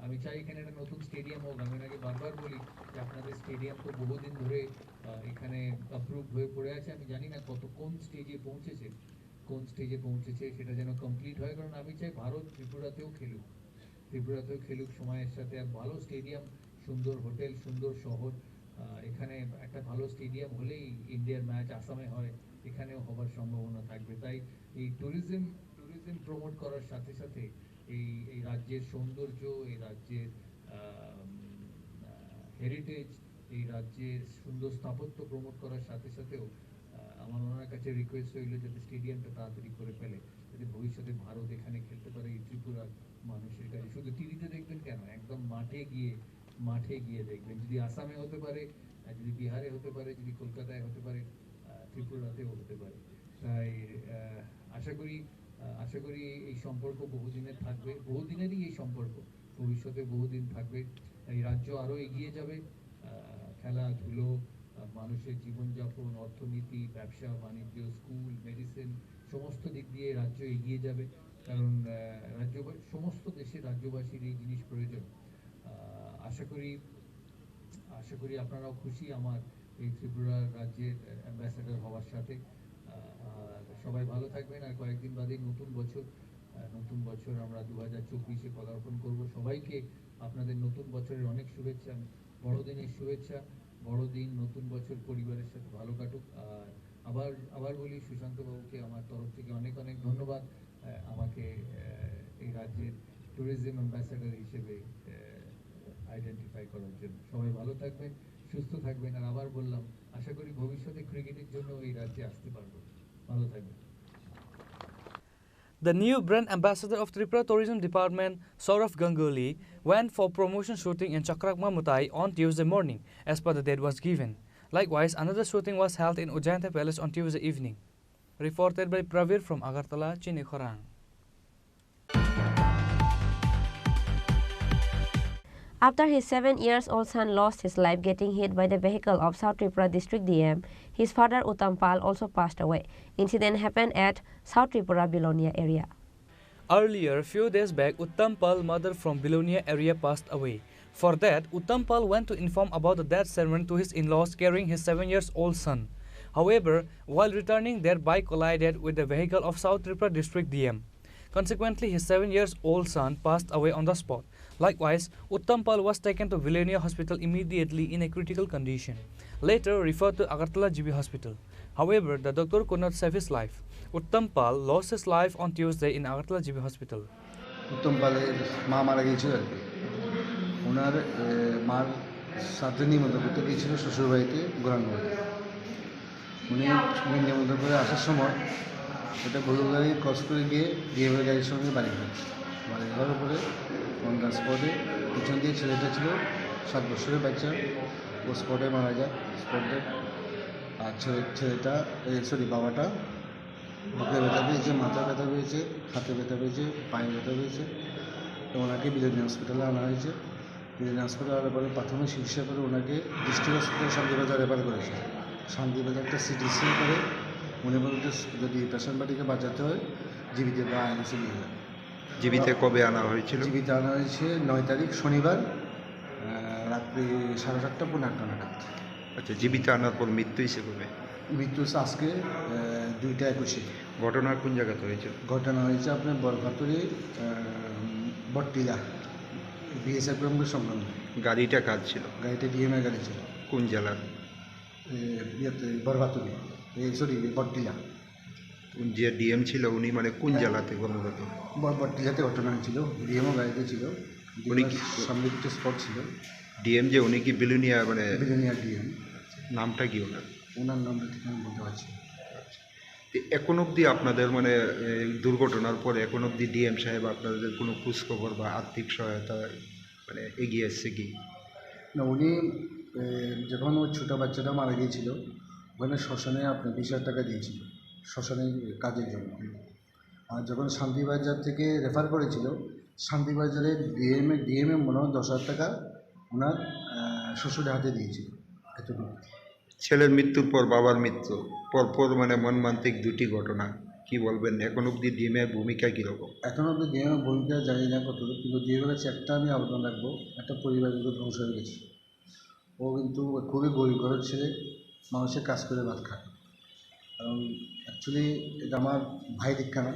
আমি চাই এখানে একটা নতুন স্টেডিয়াম হোক। আমি আগে বারবার বলি যে আপনাদের স্টেডিয়াম তো বহুদিন ধরে এখানে অ্যাপ্রুভ হয়ে পড়ে আছে। আমি জানি না কোন স্টেজে পৌঁছেছে, সেটা যেন কমপ্লিট হয়। কারণ আমি চাই ভারত ত্রিপুরাতেও খেলুক সময়ের সাথে। আর ভালো স্টেডিয়াম, সুন্দর হোটেল, সুন্দর শহর, এখানে একটা ভালো স্টেডিয়াম হলেই ইন্ডিয়ার ম্যাচ আসামে হয়, এখানেও হবার সম্ভাবনা থাকবে। তাই এই ট্যুরিজম প্রমোট করার সাথে সাথে এই রাজ্যের সৌন্দর্য, এই রাজ্যের হেরিটেজ, এই রাজ্যের সুন্দর স্থাপত্য প্রমোট করার সাথে সাথেও আমার ওনার কাছে রিকোয়েস্ট রইল যাতে স্টেডিয়ামটা তাড়াতাড়ি করে ফেলে, যাতে ভবিষ্যতে ভারত এখানে খেলতে পারে এই ত্রিপুরার মানুষের কাছে। শুধু টিভিতে দেখবেন কেন, একদম মাঠে গিয়ে দেখবেন। যদি আসামে হতে পারে, যদি বিহারে হতে পারে, যদি কলকাতায় হতে পারে, ত্রিপুরাতেও হতে পারে। তাই আশা করি এই সম্পর্ক বহুদিনের থাকবে, বহুদিনেরই এই সম্পর্ক ভবিষ্যতে বহুদিন থাকবে। এই রাজ্য আরও এগিয়ে যাবে, খেলাধুলো, মানুষের জীবনযাপন, অর্থনীতি, ব্যবসা বাণিজ্য, স্কুল, মেডিসিন, সমস্ত দিক দিয়ে রাজ্য এগিয়ে যাবে। কারণ সমস্ত দেশের রাজ্যবাসীর এই জিনিস প্রয়োজন। আশা করি আপনারাও খুশি আমার এই ত্রিপুরা রাজ্যের অ্যাম্বাসেডর হওয়ার সাথে। সবাই ভালো থাকবেন। আর কয়েকদিন বাদেই নতুন বছর আমরা 2024-এ পদার্পণ করব। সবাইকে আপনাদের নতুন বছরের অনেক শুভেচ্ছা, বড়দিনের শুভেচ্ছা। বড়দিন, নতুন বছর পরিবারের সাথে ভালো কাটুক। আর আবার বলি, সুশান্তবাবুকে আমার তরফ থেকে অনেক ধন্যবাদ আমাকে এই রাজ্যের ট্যুরিজম অ্যাম্বাসেডর হিসেবে আইডেন্টিফাই করার জন্য। সবাই ভালো থাকবেন, সুস্থ থাকবেন। আর আবার বললাম, আশা করি ভবিষ্যতে ক্রিকেটের জন্য এই রাজ্যে আসতে পারবো। ভালো থাকবেন। The new brand ambassador of Tripura Tourism Department, Saurav Ganguly, went for promotion shooting in Chakrak Mamutai on Tuesday morning, as per the date was given. Likewise, another shooting was held in Ujjanta Palace on Tuesday evening. Reported by Pravir from Agartala, Chinikhorang. After his 7-year-old son lost his life getting hit by the vehicle of South Tripura District DM, his father Uttam Pal also passed away. Incident happened at South Tripura Bilonia area. Earlier, few days back, Uttam Pal, mother from Bilonia area, passed away. For that, Uttam Pal went to inform about the death ceremony to his in-laws carrying his 7-year-old son. However, while returning, their bike collided with the vehicle of South Tripura District DM. Consequently, his 7-year-old son passed away on the spot. Likewise, Uttam Pal was taken to Vilonia Hospital immediately in a critical condition, later referred to Agartala GB Hospital. However, the doctor could not save his life. Uttam Pal lost his life on Tuesday in Agartala GB Hospital. উত্তম পালের মা মারা গিয়েছিল আর কি। ওনার মার 7 দিন নিমন্ত্রণ করতে গিয়েছিল শ্বশুরবাড়িতে গোরানগরে। উনি নিমন্ত্রণ করে আসার সময় এটা গরু গাড়ি ক্রস করে গিয়ে ডিএমের গাড়ির সঙ্গে বাড়ি ঘর যাওয়ার পরে অন দ্য স্পটে পিছন দিয়ে ছেলেটা ছিল 7 বছরের বাচ্চা, ও স্পটে মারা যায় স্পটে। আর ছেলেটা বাবাটা বুকে ব্যথা পেয়েছে, মাথা ব্যথা পেয়েছে, হাতে ব্যথা পেয়েছে, পায়ে ব্যথা পেয়েছে। তো ওনাকে বিলেনি হসপিটালে আনা হয়েছে। বিলেনি হসপিটালে আনার পরে প্রাথমিক চিকিৎসা করে ওনাকে ডিস্ট্রিক্ট হসপিটাল শান্তিবাজার রেফার করেছে। শান্তিবাজারটা সিটি স্ক্যান করে উনি বলতে যদি পেশেন্ট বাড়িকে বাঁচাতে হয় জীবিতে বা আইএনসি নিয়ে যান। জীবিতে কবে আনা হয়েছিল? জীবিতে আনা হয়েছে 9 তারিখ শনিবার রাত্রি 7:30 পৌনে 8 নাগাদ। আচ্ছা, জীবিতে আনার পর মৃত্যু হিসেবে মৃত্যু আজকে 2:21। ঘটনা কোন জায়গাতে হয়েছে? ঘটনা হয়েছে আপনার বরভাতুরি বট্টিলা বিএসএফ গ্রামের সংলগ্ন। গাড়িটা কাজ ছিল? গাড়িটা ডিএমএ গাড়ি ছিল। কোন জেলার? বরভাতুরি বট্টিলা। যে ডিএম ছিল উনি মানে কোন জেলাতে কর্মরত? বট্টিলাতে ঘটনা ছিল, ডিএমও গাড়িতে ছিল। উনি কি সামনে কিছু স্পট ছিল? ডিএম যে উনি কি বিলোনিয়া মানে বিলোনিয়া ডিএম। নামটা কি ওনার? ওনার নামটা ঠিক আমি বলতে পারছি। এখন অবধি আপনাদের মানে দুর্ঘটনার পরে এখন অবধি ডিএম সাহেব আপনাদের কোনো খোঁজখবর বা আর্থিক সহায়তা মানে এগিয়ে এসছে কি? না, উনি যখন ওই ছোটো বাচ্চাটা মারা গিয়েছিল ওখানে শ্মশানে আপনার 20,000 টাকা দিয়েছিল শ্মশানের কাজের জন্য। আর যখন শান্তিবাজার থেকে রেফার করেছিল শান্তিবাজারে ডিএমএ মনে হয় 10,000 টাকা ওনার শ্বশুরের হাতে দিয়েছিল। এতটুকু। ছেলের মৃত্যুর পর বাবার মৃত্যু পরপর মানে মর্মান্তিক দুটি ঘটনা, কি বলবেন? এখন অবধি ডিএমের ভূমিকা কীরকম? এখন অবধি ডিএমের ভূমিকা জানি না কতটুকু, কিন্তু ডিএমের কাছে একটা আমি আবেদন রাখবো, একটা পরিবার কিন্তু ধ্বংস হয়ে গেছে। ও কিন্তু খুবই গরিব ঘরের ছেলে, মানুষের কাজ করে ভাত খায়। কারণ অ্যাকচুয়ালি এটা আমার ভাই দীক্ষা না,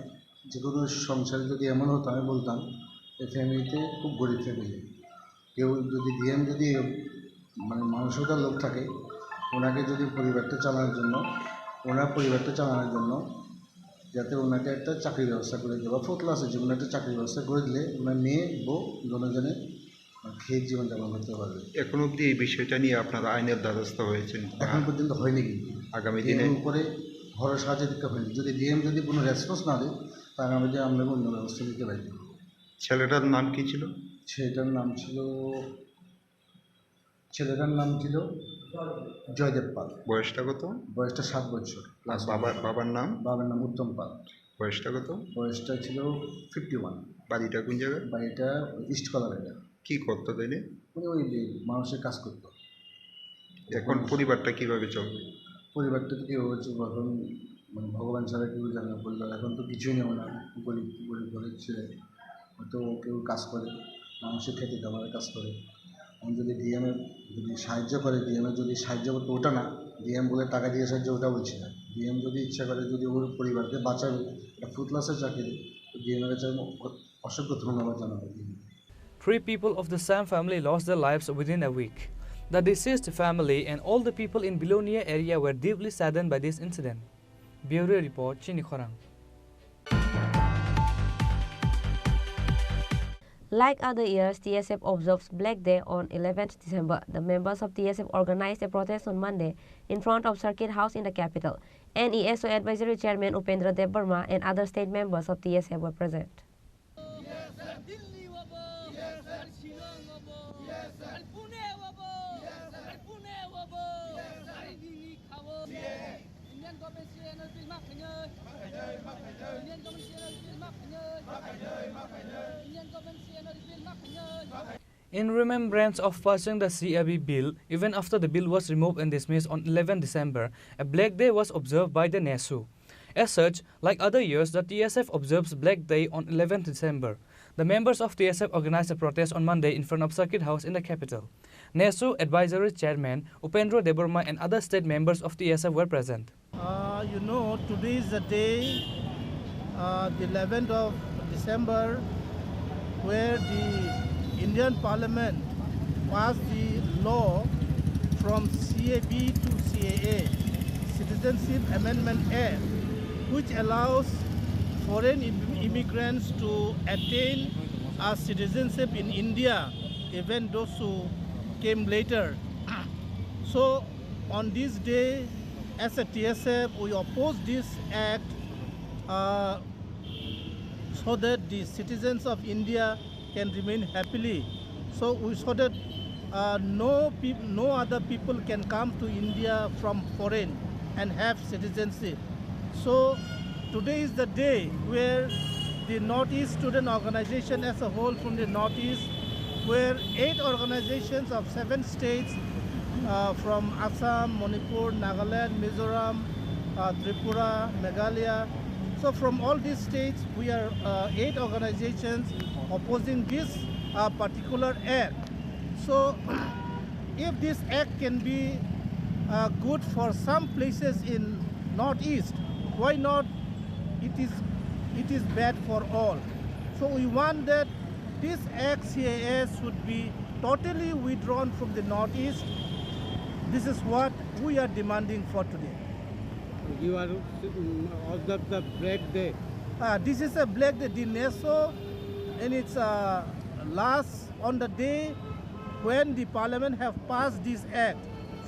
যে কোনো সংসারে যদি এমন হতো আমি বলতাম এই ফ্যামিলিতে খুব গরিব ফ্যামিলি। কেউ যদি ডিএম যদি মানে মানসিকতার লোক থাকে ওনাকে যদি পরিবারটা চালানোর জন্য যাতে ওনাকে একটা চাকরির ব্যবস্থা করে দিলে বা 4th ক্লাসে জীবনে একটা চাকরির ব্যবস্থা করে দিলে ওনার মেয়ে বউ দুজনে খেয়ে জীবনযাপন করতে পারবে। এখন অবধি এই বিষয়টা নিয়ে আপনারা আইনের দ্বারস্থ হয়েছেন? এখন পর্যন্ত হয়নি, কিন্তু আগামী দিনে উপরে ঘরের সাহায্য দিতে হয়নি। যদি ডিএম যদি কোনো রেসপন্স না দেয় তাহলে আগামী দিনে আমরা অন্য ব্যবস্থা দিতে পারি। ছেলেটার নাম কি ছিল? ছেলেটার নাম ছিল জয়দেব পাল। বয়সটা কত? বয়সটা 7 বছর। বাবার নাম? বাবার নাম উত্তম পাল। বয়সটা কত? বয়সটা ছিল 51। বাড়িটা কোন জায়গায়? বাড়িটা ইস্ট কলার। কি করতো তাইলে? উনি ওই মানুষের কাজ করতো। এখন পরিবারটা কীভাবে চলবে? পরিবারটা তো কীভাবে চলবে এখন মানে ভগবান ছাড়া কেউ জানে না। পরিবার এখন তো কিছুই নেই, না গরিব ঘরের ছেলে, হয়তো কেউ কাজ করে মানুষের খেতে খাবারের কাজ করে। এখন যদি ডিএমের যদি সাহায্য করে, ডিএমের যদি সাহায্য করতে ওটা না, ডিএম বলে টাকা দিয়ে সাহায্য ওটা বলছি না। ডিএম যদি ইচ্ছা করে যদি ওর পরিবারকে বাঁচাবে একটা 4th ক্লাসের চাকরি, ডিএমের কাছে অসংখ্য ধন্যবাদ জানাবো। 3 people of the Sam family lost their lives within a week. The deceased family and all the people in Bilonia area were deeply saddened by this incident. Bureau Report, Chini Khorang. Like other years, TSF observes Black Day on 11th December. The members of TSF organized a protest on Monday in front of Circuit House in the capital. NESO Advisory Chairman Upendra Debbarma and other state members of TSF were present. In remembrance of passing the CAB bill, even after the bill was removed and dismissed on 11 December, a Black Day was observed by the NESO. As such, like other years, the TSF observes Black Day on 11 December. The members of TSF organized a protest on Monday in front of Circuit House in the capital. NESO Advisory Chairman Upendra Debbarma and other state members of TSF were present. Today is the day, the 11th of December, where the Indian Parliament passed the law from CAB to CAA, Citizenship Amendment Act, which allows foreign immigrants to attain a citizenship in India, even those who came later. So on this day, as a TSF, we oppose this act so that the citizens of India can remain happily. So that no other people can come to India from foreign and have citizenship. So today is the day where the Northeast Student Organization as a whole from the Northeast, where 8 organizations of 7 states from Assam, Manipur, Nagaland, Mizoram, Tripura, Meghalaya. So from all these states, we are 8 organizations opposing this particular act. So if this act can be good for some places in Northeast, why not it is bad for all? So we want that this act CAS should be totally withdrawn from the Northeast. This is what we are demanding for today. You are observe the Black Day. This is a Black Day. The NESO, and it's last on the day when the Parliament have passed this act.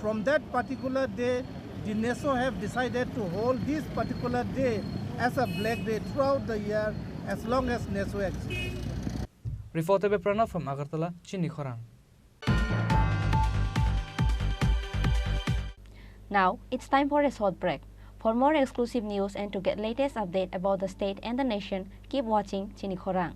From that particular day, the NESO have decided to hold this particular day as a Black Day throughout the year as long as NESO exists. Reporter Pranav from Agartala, Chini Khorang. Now, it's time for a short break. For more exclusive news and to get latest update about the state and the nation, keep watching Chini Khorang.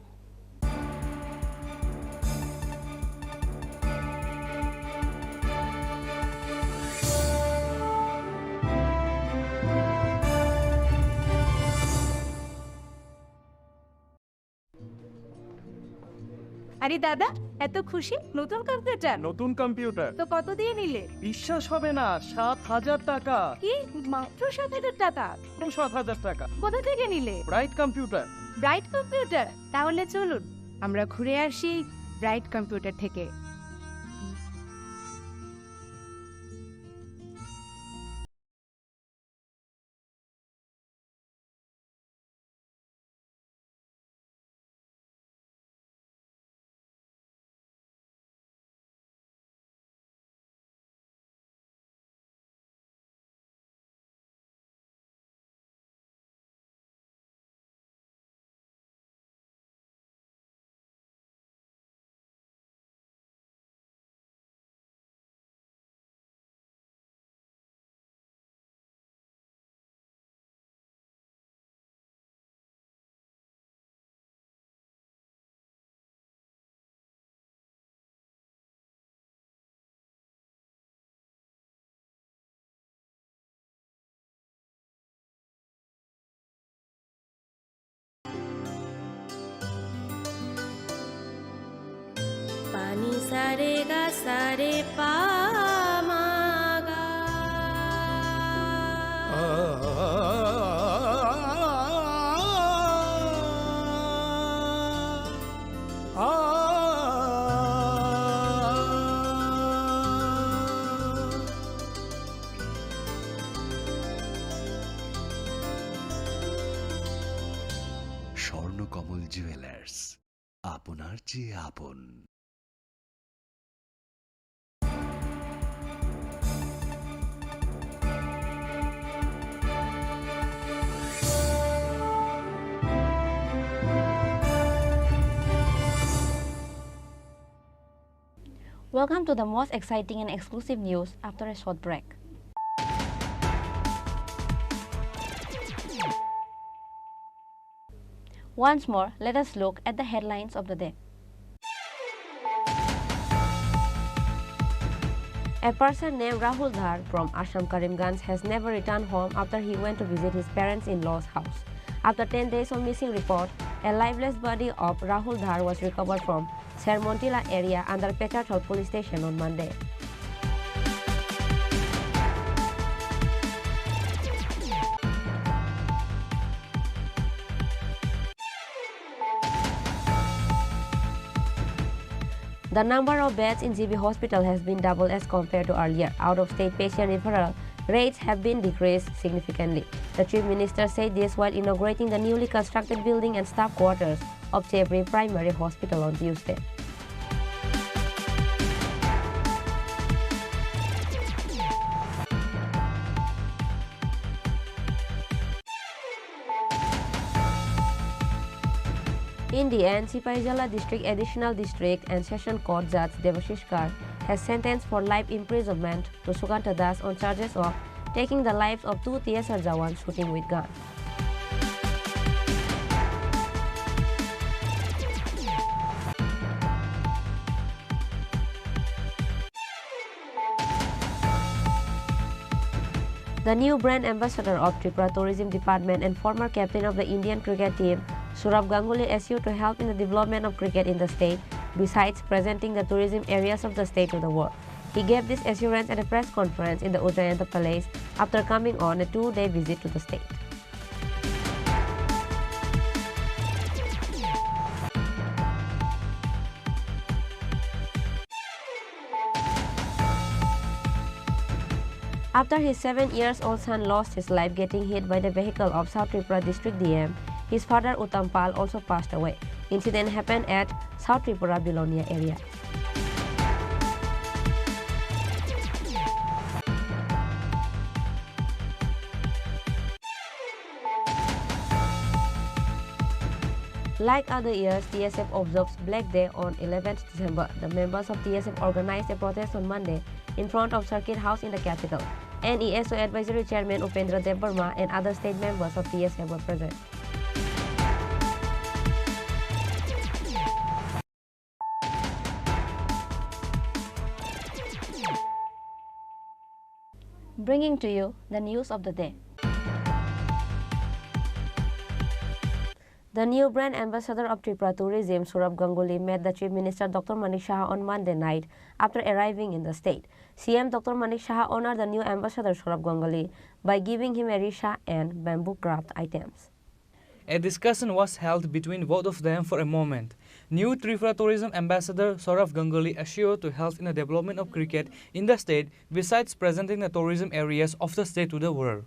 আরে দাদা, এত খুশি নতুন computer? নতুন computer তো কত দিয়ে নিলে? বিশ্বাস হবে না, 7,000 টাকা। কি মাত্র 7,000 টাকা? 7,000 টাকা। কোথা থেকে নিলে? Bright computer. Bright computer? তাহলে চলুন আমরা ঘুরে আসি ব্রাইট কম্পিউটার থেকে। पानी सारे गा सारे पा मा गा। স্বর্ণকমল জুয়েলার্স, আপনার চেয়ে আপন। Welcome to the most exciting and exclusive news after a short break. Once more, let us look at the headlines of the day. A person named Rahul Dhar from Assam Karimganj has never returned home after he went to visit his parents-in-law's house. After 10 days of missing report, a lifeless body of Rahul Dhar was recovered from Sermontila area under Pecharthal police station on Monday. The number of beds in GB Hospital has been doubled as compared to earlier. Out-of-state patient referral rates have been decreased significantly. The Chief Minister said this while inaugurating the newly constructed building and staff quarters of Chebri Primary Hospital on Tuesday. In the end, Sipaijala District Additional District and Session Court Judge Devashish Kar has sentenced for life imprisonment to Sukanta Das on charges of taking the lives of 2 TSR Jawans shooting with gun. The new brand ambassador of Tripura Tourism Department and former captain of the Indian cricket team, Sourav Ganguly, assured to help in the development of cricket in the state, besides presenting the tourism areas of the state to the world. He gave this assurance at a press conference in the Ujjayanta Palace after coming on a 2-day visit to the state. After his 7-year-old son lost his life getting hit by the vehicle of South Tripura District DM, his father Uttam Pal also passed away. Incident happened at South Tripura Bilonia area. Like other years, TSF observes Black Day on 11th December. The members of TSF organized a protest on Monday in front of Circuit House in the capital. NESO Advisory Chairman Upendra Debbarma and other state members of TSF were present. Bringing to you the news of the day. The new brand ambassador of Tripura Tourism, Sourav Ganguly, met the Chief Minister Dr. Manik Saha on Monday night after arriving in the state. CM Dr. Manik Saha honored the new ambassador Sourav Ganguly by giving him a risha and bamboo craft items. A discussion was held between both of them for a moment. New Tripura Tourism Ambassador Sourav Ganguly assured to help in the development of cricket in the state, besides presenting the tourism areas of the state to the world.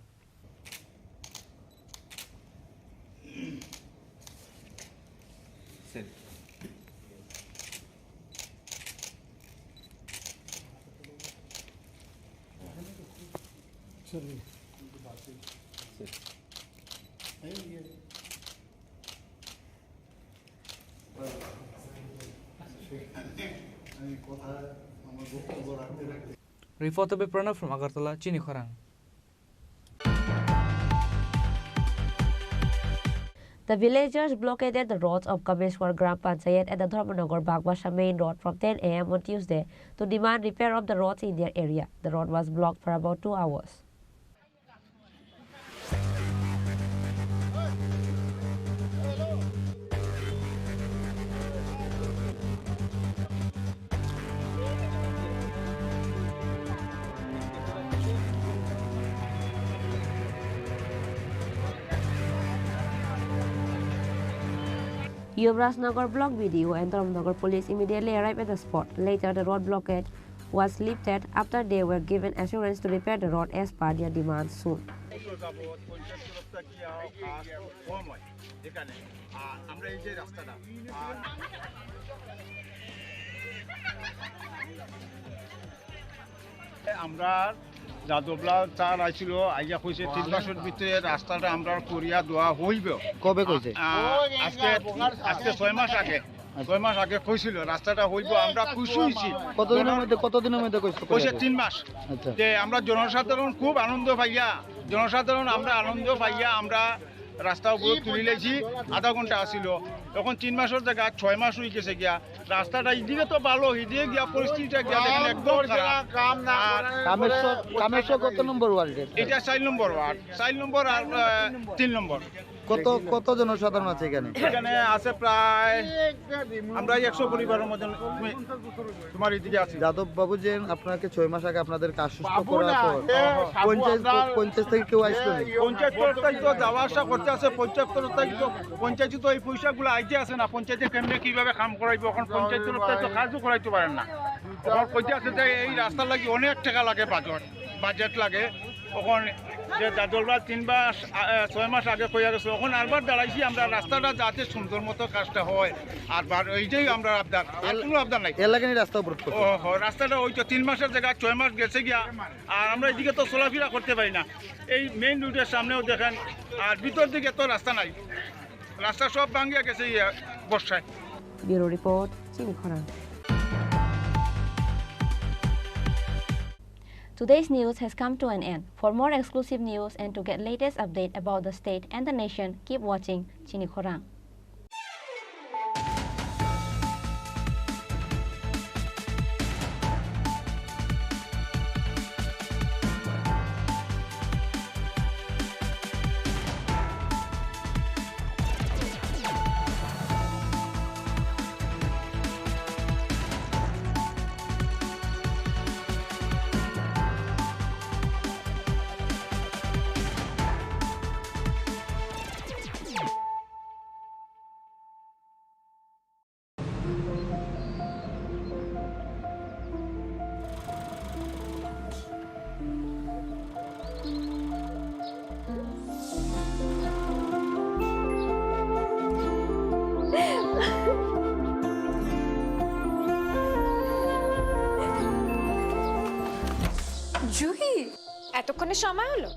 Reporter by Pranav from Agartala, Chini Khorang. The villagers blockaded the roads of Kameshwar Gram Panchayat at the Dharmanagar Bagbasha main road from 10 a.m. on Tuesday to demand repair of the roads in their area. The road was blocked for about 2 hours. Yuvrajnagar Block BDO and Dharmanagar police immediately arrived at the spot. Later, the road blockade was lifted after they were given assurance to repair the road as per their demands soon. যাদবলা তার আইছিল আইয়া কইছে 3 মাসের ভিতরে রাস্তাটা আমরা করিয়া দেওয়া হইব। কবে কইছে? আজকে 6 মাস আগে 6 মাস আগে কইছিল রাস্তাটা হইব, আমরা খুশি হইছি। কতদিনের মধ্যে কইছে 3 মাস। যে আমরা জনসাধারণ খুব আনন্দ পাইয়া আমরা রাস্তা উপর তুলি লেছি। আধা ঘন্টা আসিল, তখন 3 মাসের জায়গা 6 মাস হয়ে গেছে গিয়া। রাস্তাটা এদিকে তো ভালো, এদিকে গিয়া পরিস্থিতিটা গিয়া দেখেন একদম খারাপ। কামেশ্বর কত নম্বর ওয়ার্ড? এটা 4 নম্বর ওয়ার্ড, 4 নম্বর আর 3 নম্বর। কত জনসাধারণ আছে এখানে? এখানে আছে প্রায় আমরা 100 পরিবারের মতন তোমার এদিকে আছি। যাদব বাবু যে আপনাকে 6 মাস আগে আপনাদের কাজ সুস্থ করার পর পঞ্চায়েত থেকে কেউ আসলো না? পঞ্চায়েত তরফ তো যাওয়া আসা করতে আছে, পঞ্চায়েত তরফ তো পঞ্চায়েত তো এই পয়সাগুলো আইতে আছে না, পঞ্চায়েতে কেমনে কিভাবে কাম করাইব, এখন পঞ্চায়েত তরফ তো কাজও করাইতে পারেন না। এখন কইতে আছে যে এই রাস্তার লাগি অনেক টাকা লাগে, বাজেট লাগে। এখন যে দাদলরা 6 মাস আগে কইয়া গেছে, এখন আরবার দাঁড়াইছি আমরা রাস্তাটা যাতে সুন্দর মতো কাজটা হয়। আর এইটাই আমরা আবদার, আর কোনো আবদার নাই। এর লাগে রাস্তা অবরোধ করছে। রাস্তাটা ওই তো 3 মাসের জায়গায় 6 মাস গেছে গিয়া, আর আমরা এদিকে তো চলাফেরা করতে পারি না। এই মেইন রোডের সামনেও দেখেন, আর ভিতর দিকে তো রাস্তা নাই, রাস্তা সব ভাঙিয়া গেছে বর্ষায়। ব্যুরো রিপোর্ট, চিনি খোরাং। Today's news has come to an end. For more exclusive news and to get latest update about the state and the nation, keep watching Chini Khorang. Juhi, এতক্ষণে সময় হলো?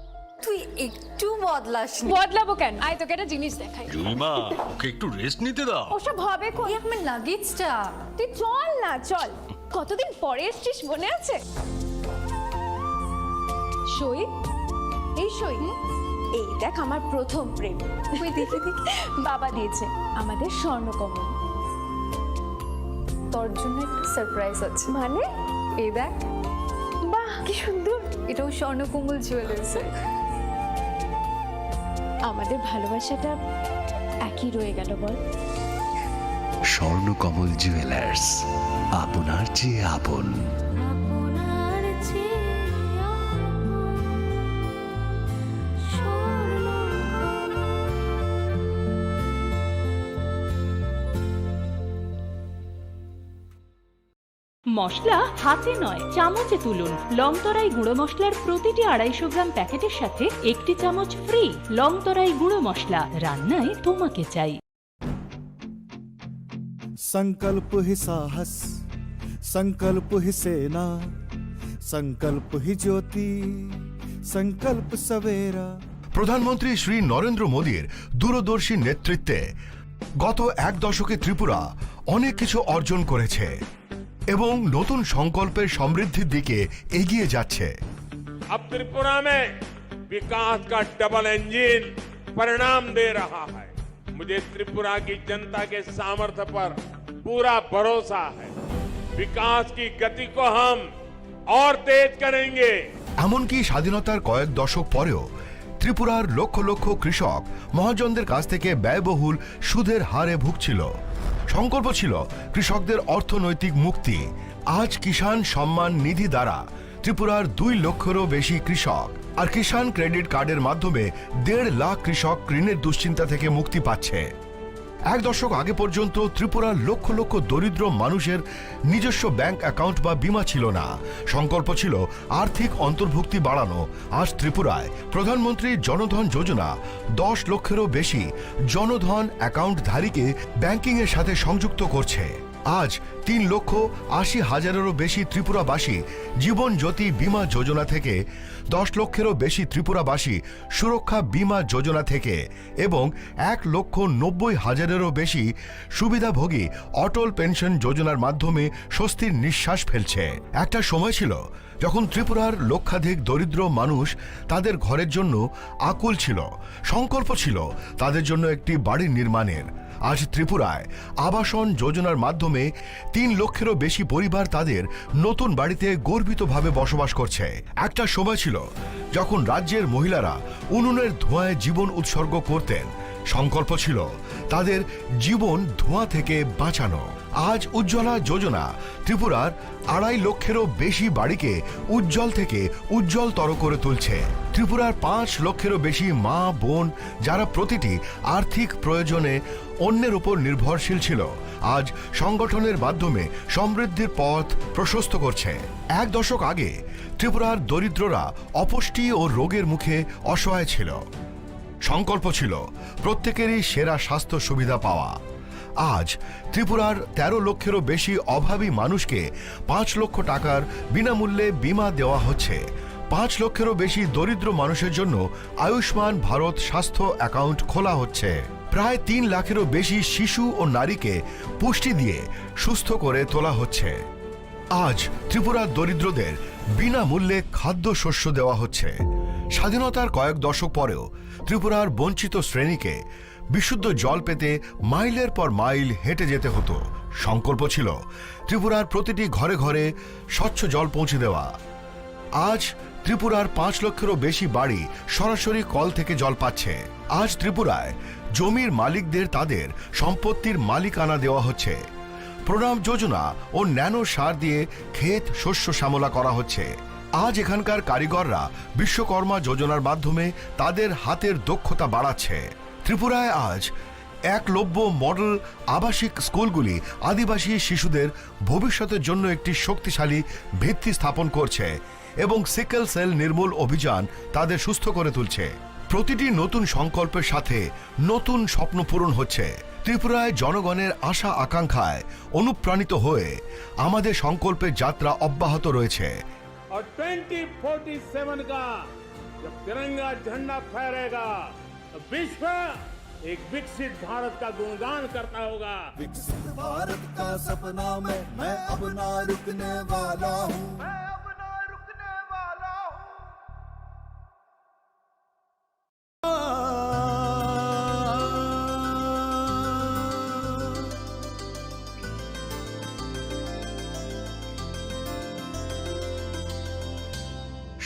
তুই একটু বদলাসনি। বদলাবো কেন? আয় তোকে একটা জিনিস দেখাই। জুইমা, ওকে একটু রেস্ট নিতে দাও। ওসব হবে কই? আমার লাগেজটা। তুই চল না, চল। কতদিন পরে এসেছিস, মনে আছে? সই, এই সই, এই দেখ আমার প্রথম প্রেম। তুই দেখে দেখে বাবা দিয়েছে আমাদের স্বর্ণকমল। তোর জন্য একটা সারপ্রাইজ আছে। মানে? এই দেখ। বাহ, কি সুন্দর। এটাও স্বর্ণকমল জুয়েলার্সের। আমাদের ভালোবাসাটা একই রয়ে গেল, বল। স্বর্ণকমল জুয়েলার্স, আপনার চেয়ে আপন। মশলা হাতে নয়, চামচে তুলুন। লংতরাই গুঁড়ো মশলার প্রতিটি 250 গ্রাম প্যাকেটের সাথে 1 চামচ ফ্রি। লংতরাই গুঁড়ো মশলা, রান্নায় তোমাকে চাই। संकल्प ही साहस, संकल्प ही सेना, संकल्प ही ज्योति, संकल्प सवेरा। প্রধানমন্ত্রী শ্রী নরেন্দ্র মোদীর দূরদর্শী নেতৃত্বে গত 1 দশকে ত্রিপুরা অনেক কিছু অর্জন করেছে এবং নতুন সংকল্পের সমৃদ্ধির দিকে এগিয়ে যাচ্ছে। अब त्रिपुरा में विकास का डबल इंजन परिणाम दे रहा है। मुझे त्रिपुरा की जनता के सामर्थ्य पर पूरा भरोसा है। विकास की गति को हम और तेज करेंगे। এমনকি স্বাধীনতার কয়েক দশক পরেও ত্রিপুরার লক্ষ লক্ষ কৃষক মহাজনদের কাছ থেকে ব্যয়বহুল সুদের হারে ভুগছিল। সংকল্প ছিল কৃষকদের অর্থনৈতিক মুক্তি। আজ কিষাণ সম্মান নিধি দ্বারা ত্রিপুরার 2 লক্ষেরও বেশি কৃষক আর কিষাণ ক্রেডিট কার্ডের মাধ্যমে 1.5 লাখ কৃষক ঋণের দুশ্চিন্তা থেকে মুক্তি পাচ্ছে। 1 দশক আগে পর্যন্ত ত্রিপুরার লক্ষ লক্ষ দরিদ্র মানুষের নিজস্ব ব্যাংক অ্যাকাউন্ট বা বীমা ছিল না। সংকল্প ছিল আর্থিক অন্তর্ভুক্তি বাড়ানো। আজ ত্রিপুরায় প্রধানমন্ত্রী জনধন যোজনা 10 লক্ষেরও বেশি জনধন অ্যাকাউন্টধারীকে ব্যাংকিংয়ের সাথে সংযুক্ত করছে। আজ 3,80,000-এরও বেশি ত্রিপুরাবাসী জীবন জ্যোতি বীমা যোজনা থেকে, 10 লক্ষেরও বেশি ত্রিপুরাবাসী সুরক্ষা বীমা যোজনা থেকে এবং 1,90,000-এরও বেশি সুবিধাভোগী অটল পেনশন যোজনার মাধ্যমে স্বস্তির নিঃশ্বাস ফেলছে। একটা সময় ছিল যখন ত্রিপুরার লক্ষাধিক দরিদ্র মানুষ তাদের ঘরের জন্য আকুল ছিল। সংকল্প ছিল তাদের জন্য একটি বাড়ি নির্মাণের। আজ ত্রিপুরায় আবাসন যোজনার মাধ্যমে 3 লক্ষেরও বেশি পরিবার তাদের নতুন বাড়িতে গর্বিতভাবে বসবাস করছে। একটা সময় ছিল যখন রাজ্যের মহিলারা উনুনের ধোঁয়ায় জীবন উৎসর্গ করতেন, সংকল্প ছিল তাদের জীবন ধোঁয়া থেকে বাঁচানো। আজ উজ্জ্বলা যোজনা ত্রিপুরার 2.5 লক্ষেরও বেশি বাড়িকে উজ্জ্বল থেকে উজ্জ্বলতর করে তুলছে। ত্রিপুরার 5 লক্ষেরও বেশি মা বোন যারা প্রতিটি আর্থিক প্রয়োজনে অন্যের উপর নির্ভরশীল ছিল, আজ সংগঠনের মাধ্যমে সমৃদ্ধির পথ প্রশস্ত করছে। 1 দশক আগে ত্রিপুরার দরিদ্ররা অপুষ্টি ও রোগের মুখে অসহায় ছিল। সংকল্প ছিল প্রত্যেকেরই সেরা স্বাস্থ্য সুবিধা পাওয়া। আজ ত্রিপুরার 13 লক্ষেরও বেশি অভাবী মানুষকে 5 লক্ষ টাকার বিনামূল্যে বীমা দেওয়া হচ্ছে। 5 লক্ষেরও বেশি দরিদ্র মানুষের জন্য আয়ুষ্মান ভারত স্বাস্থ্য অ্যাকাউন্ট খোলা হচ্ছে। প্রায় 3 লাখেরও বেশি শিশু ও নারীকে পুষ্টি দিয়ে সুস্থ করে তোলা হচ্ছে। আজ ত্রিপুরার দরিদ্রদের বিনামূল্যে খাদ্যশস্য দেওয়া হচ্ছে। স্বাধীনতার কয়েক দশক পরেও ত্রিপুরার বঞ্চিত শ্রেণীকে বিশুদ্ধ জল পেতে মাইলের পর মাইল হেঁটে যেতে হতো। সংকল্প ছিল ত্রিপুরার প্রতিটি ঘরে ঘরে স্বচ্ছ জল পৌঁছে দেওয়া। আজ ত্রিপুরার 5 লক্ষেরও বেশি বাড়ি সরাসরি কল থেকে জল পাচ্ছে। আজ ত্রিপুরায় জমির মালিকদের তাদের সম্পত্তির মালিকানা দেওয়া হচ্ছে। প্রণাম যোজনা ও ন্যানো সার দিয়ে ক্ষেত শস্য শ্যামলা করা হচ্ছে। আজ এখানকার কারিগররা বিশ্বকর্মা যোজনার মাধ্যমে তাদের হাতের দক্ষতা বাড়াচ্ছে। ত্রিপুরায় আজ একলব্য মডেল আবাসিক স্কুলগুলি আদিবাসী শিশুদের ভবিষ্যতের জন্য একটি শক্তিশালী ভিত্তি স্থাপন করছে এবং সিকেল সেল নির্মূল অভিযান তাদের সুস্থ করে তুলছে। প্রতিটি নতুন সংকল্পের সাথে নতুন স্বপ্ন পূরণ হচ্ছে। ত্রিপুরায় জনগণের আশা আকাঙ্ক্ষায় অনুপ্রাণিত হয়ে আমাদের সংকল্পের যাত্রা অব্যাহত রয়েছে। और 2047 का जब तिरंगा झंडा फहरेगा तो विश्व एक विकसित भारत का गुणगान करता होगा। विकसित भारत का सपना मैं अब ना रुकने वाला हूँ।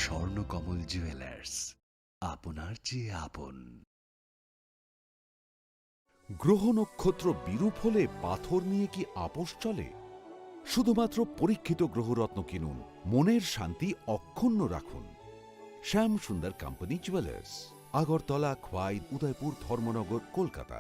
স্বর্ণকমল জুয়েলার্স, আপনার চেয়ে আপন। গ্রহ নক্ষত্র বিরূপ হলে পাথর নিয়ে কি আপোষ চলে? শুধুমাত্র পরীক্ষিত গ্রহরত্ন কিনুন, মনের শান্তি অক্ষুণ্ণ রাখুন। শ্যাম সুন্দর কোম্পানি জুয়েলার্স, আগরতলা, খোয়াই, উদয়পুর, ধর্মনগর, কলকাতা।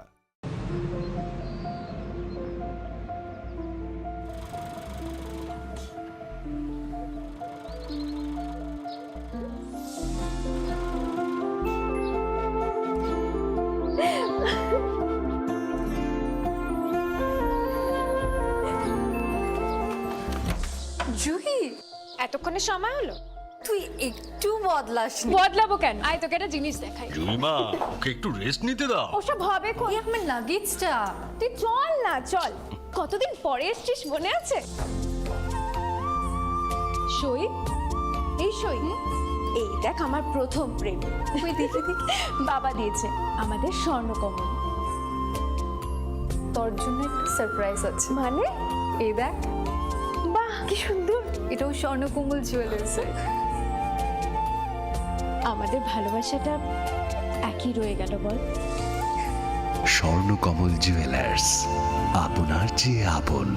জুহি, এতক্ষণে সময় হলো? তুই একটু বদলাস। বদলাবো কেন? আয় তোকে একটা জিনিস দেখাই। জুইমা, ওকে একটু রেস্ট নিতে দাও। ওসব হবে কোন? আমার লাগেজটা। তুই চল না, চল। কতদিন পরে এসেছিস, মনে আছে? সই, এই সই, এই দেখ আমার প্রথম প্রেম। তুই দেখে দেখে বাবা দিয়েছে আমাদের স্বর্ণকমল। তোর জন্য একটা সারপ্রাইজ আছে। মানে? এই দেখ। বাহ, কি সুন্দর। এটাও স্বর্ণকমল জুয়েলার্স। আমাদের ভালোবাসাটা একই রয়ে গেল বল। স্বর্ণকমল জুয়েলার্স, আপনার চেয়ে আপন।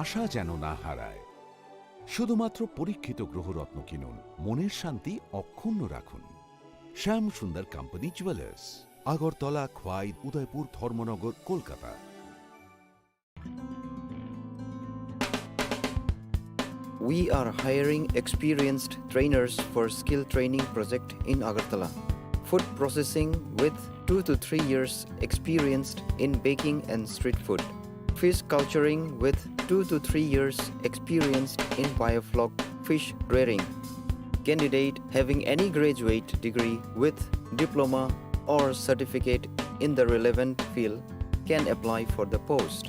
আশা যেন না হারায়। শুধুমাত্র পরীক্ষিত গ্রহরত্ন কিনুন, মনের শান্তি অক্ষুণ্ণ রাখুন। শ্যাম সুন্দর company jewellers, Agartala, Khowai, Udaipur, Dharmanagar, Kolkata. We are hiring experienced trainers for skill training project in Agartala. Food processing with 2 to 3 years experienced in baking and street food. Fish culturing with 2 to 3 years experienced in biofloc fish rearing. Candidate having any graduate degree with diploma or certificate in the relevant field can apply for the post.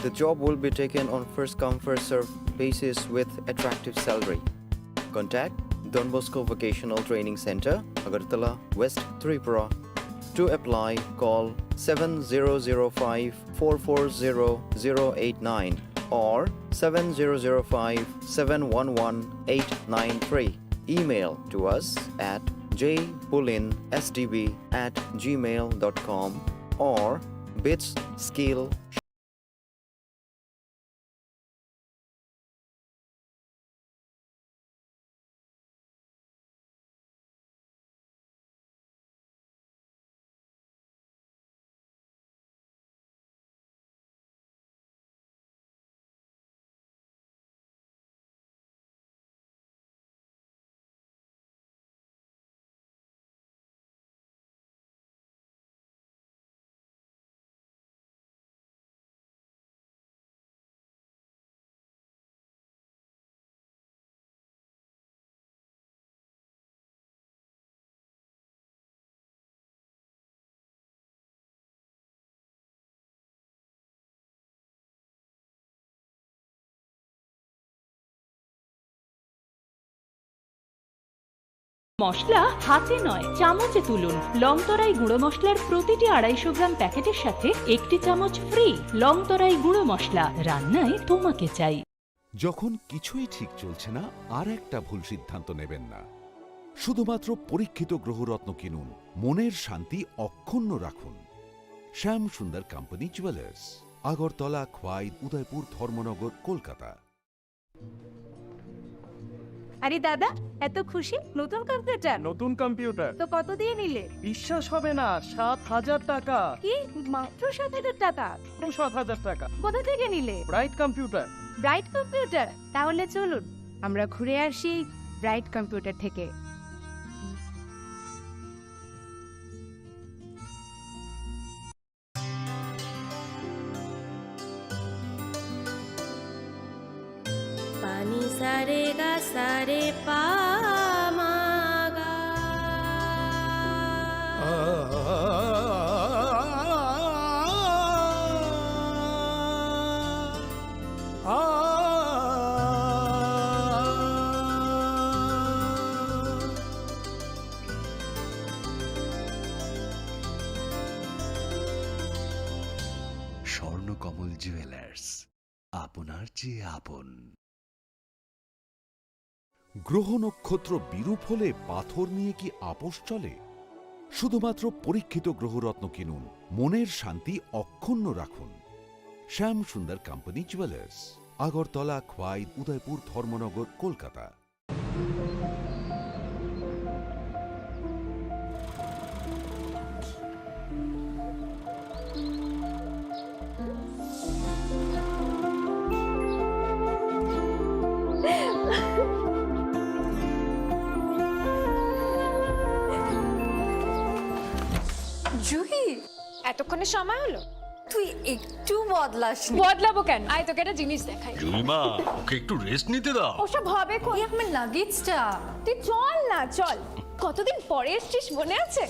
The job will be taken on first come first serve basis with attractive salary. Contact Don Bosco Vocational Training Center, Agartala, West Tripura. To apply, call 7005 440 089 or 7005 711 893. Email to us at jpullinsdb@gmail.com or bitsskill. মশলা হাতে নয় চামচে তুলুন। লংতরাই গুঁড়ো মশলার প্রতিটি 250 গ্রাম প্যাকেটের সাথে 1টি চামচ ফ্রি। লংতরাই গুঁড়ো মশলা, রান্নায় তোমাকে চাই। যখন কিছুই ঠিক চলছে না, আর একটা ভুল সিদ্ধান্ত নেবেন না। শুধুমাত্র পরীক্ষিত গ্রহরত্ন কিনুন, মনের শান্তি অক্ষুণ্ণ রাখুন। শ্যাম সুন্দর কোম্পানি জুয়েলার্স, আগরতলা, খোয়াই, উদয়পুর, ধর্মনগর, কলকাতা। আরে দাদা, এত খুশি নতুন কম্পিউটার? নতুন কম্পিউটার তো কত দিয়ে নিলে? বিশ্বাস হবে না, 7,000 টাকা। কি মাত্র 7,000 টাকা? 7,000 টাকা। কোথা থেকে নিলে? Bright computer. Bright computer? তাহলে চলুন আমরা ঘুরে আসি ব্রাইট কম্পিউটার থেকে। पानी सारे गा सारे पा मा गा। স্বর্ণকমল জুয়েলার্স, আপনার চেয়ে আপন। গ্রহ নক্ষত্র বিরূপ হলে পাথর নিয়ে কি আপোষ চলে? শুধুমাত্র পরীক্ষিত গ্রহরত্ন কিনুন, মনের শান্তি অক্ষুণ্ণ রাখুন। শ্যাম সুন্দর কোম্পানি জুয়েলার্স, আগরতলা, খোয়াই, উদয়পুর, ধর্মনগর, কলকাতা। জুহি, এতক্ষণে সময় হলো? তুই একটু বদলাস। বদলাবো কেন? আয় তোকে একটা জিনিস দেখাই। জুইমা, ওকে একটু রেস্ট নিতে দাও। ওসব হবে কোন? আমার লাগেজটা। তুই চল না, চল। কতদিন পরে এসছিস, মনে আছে?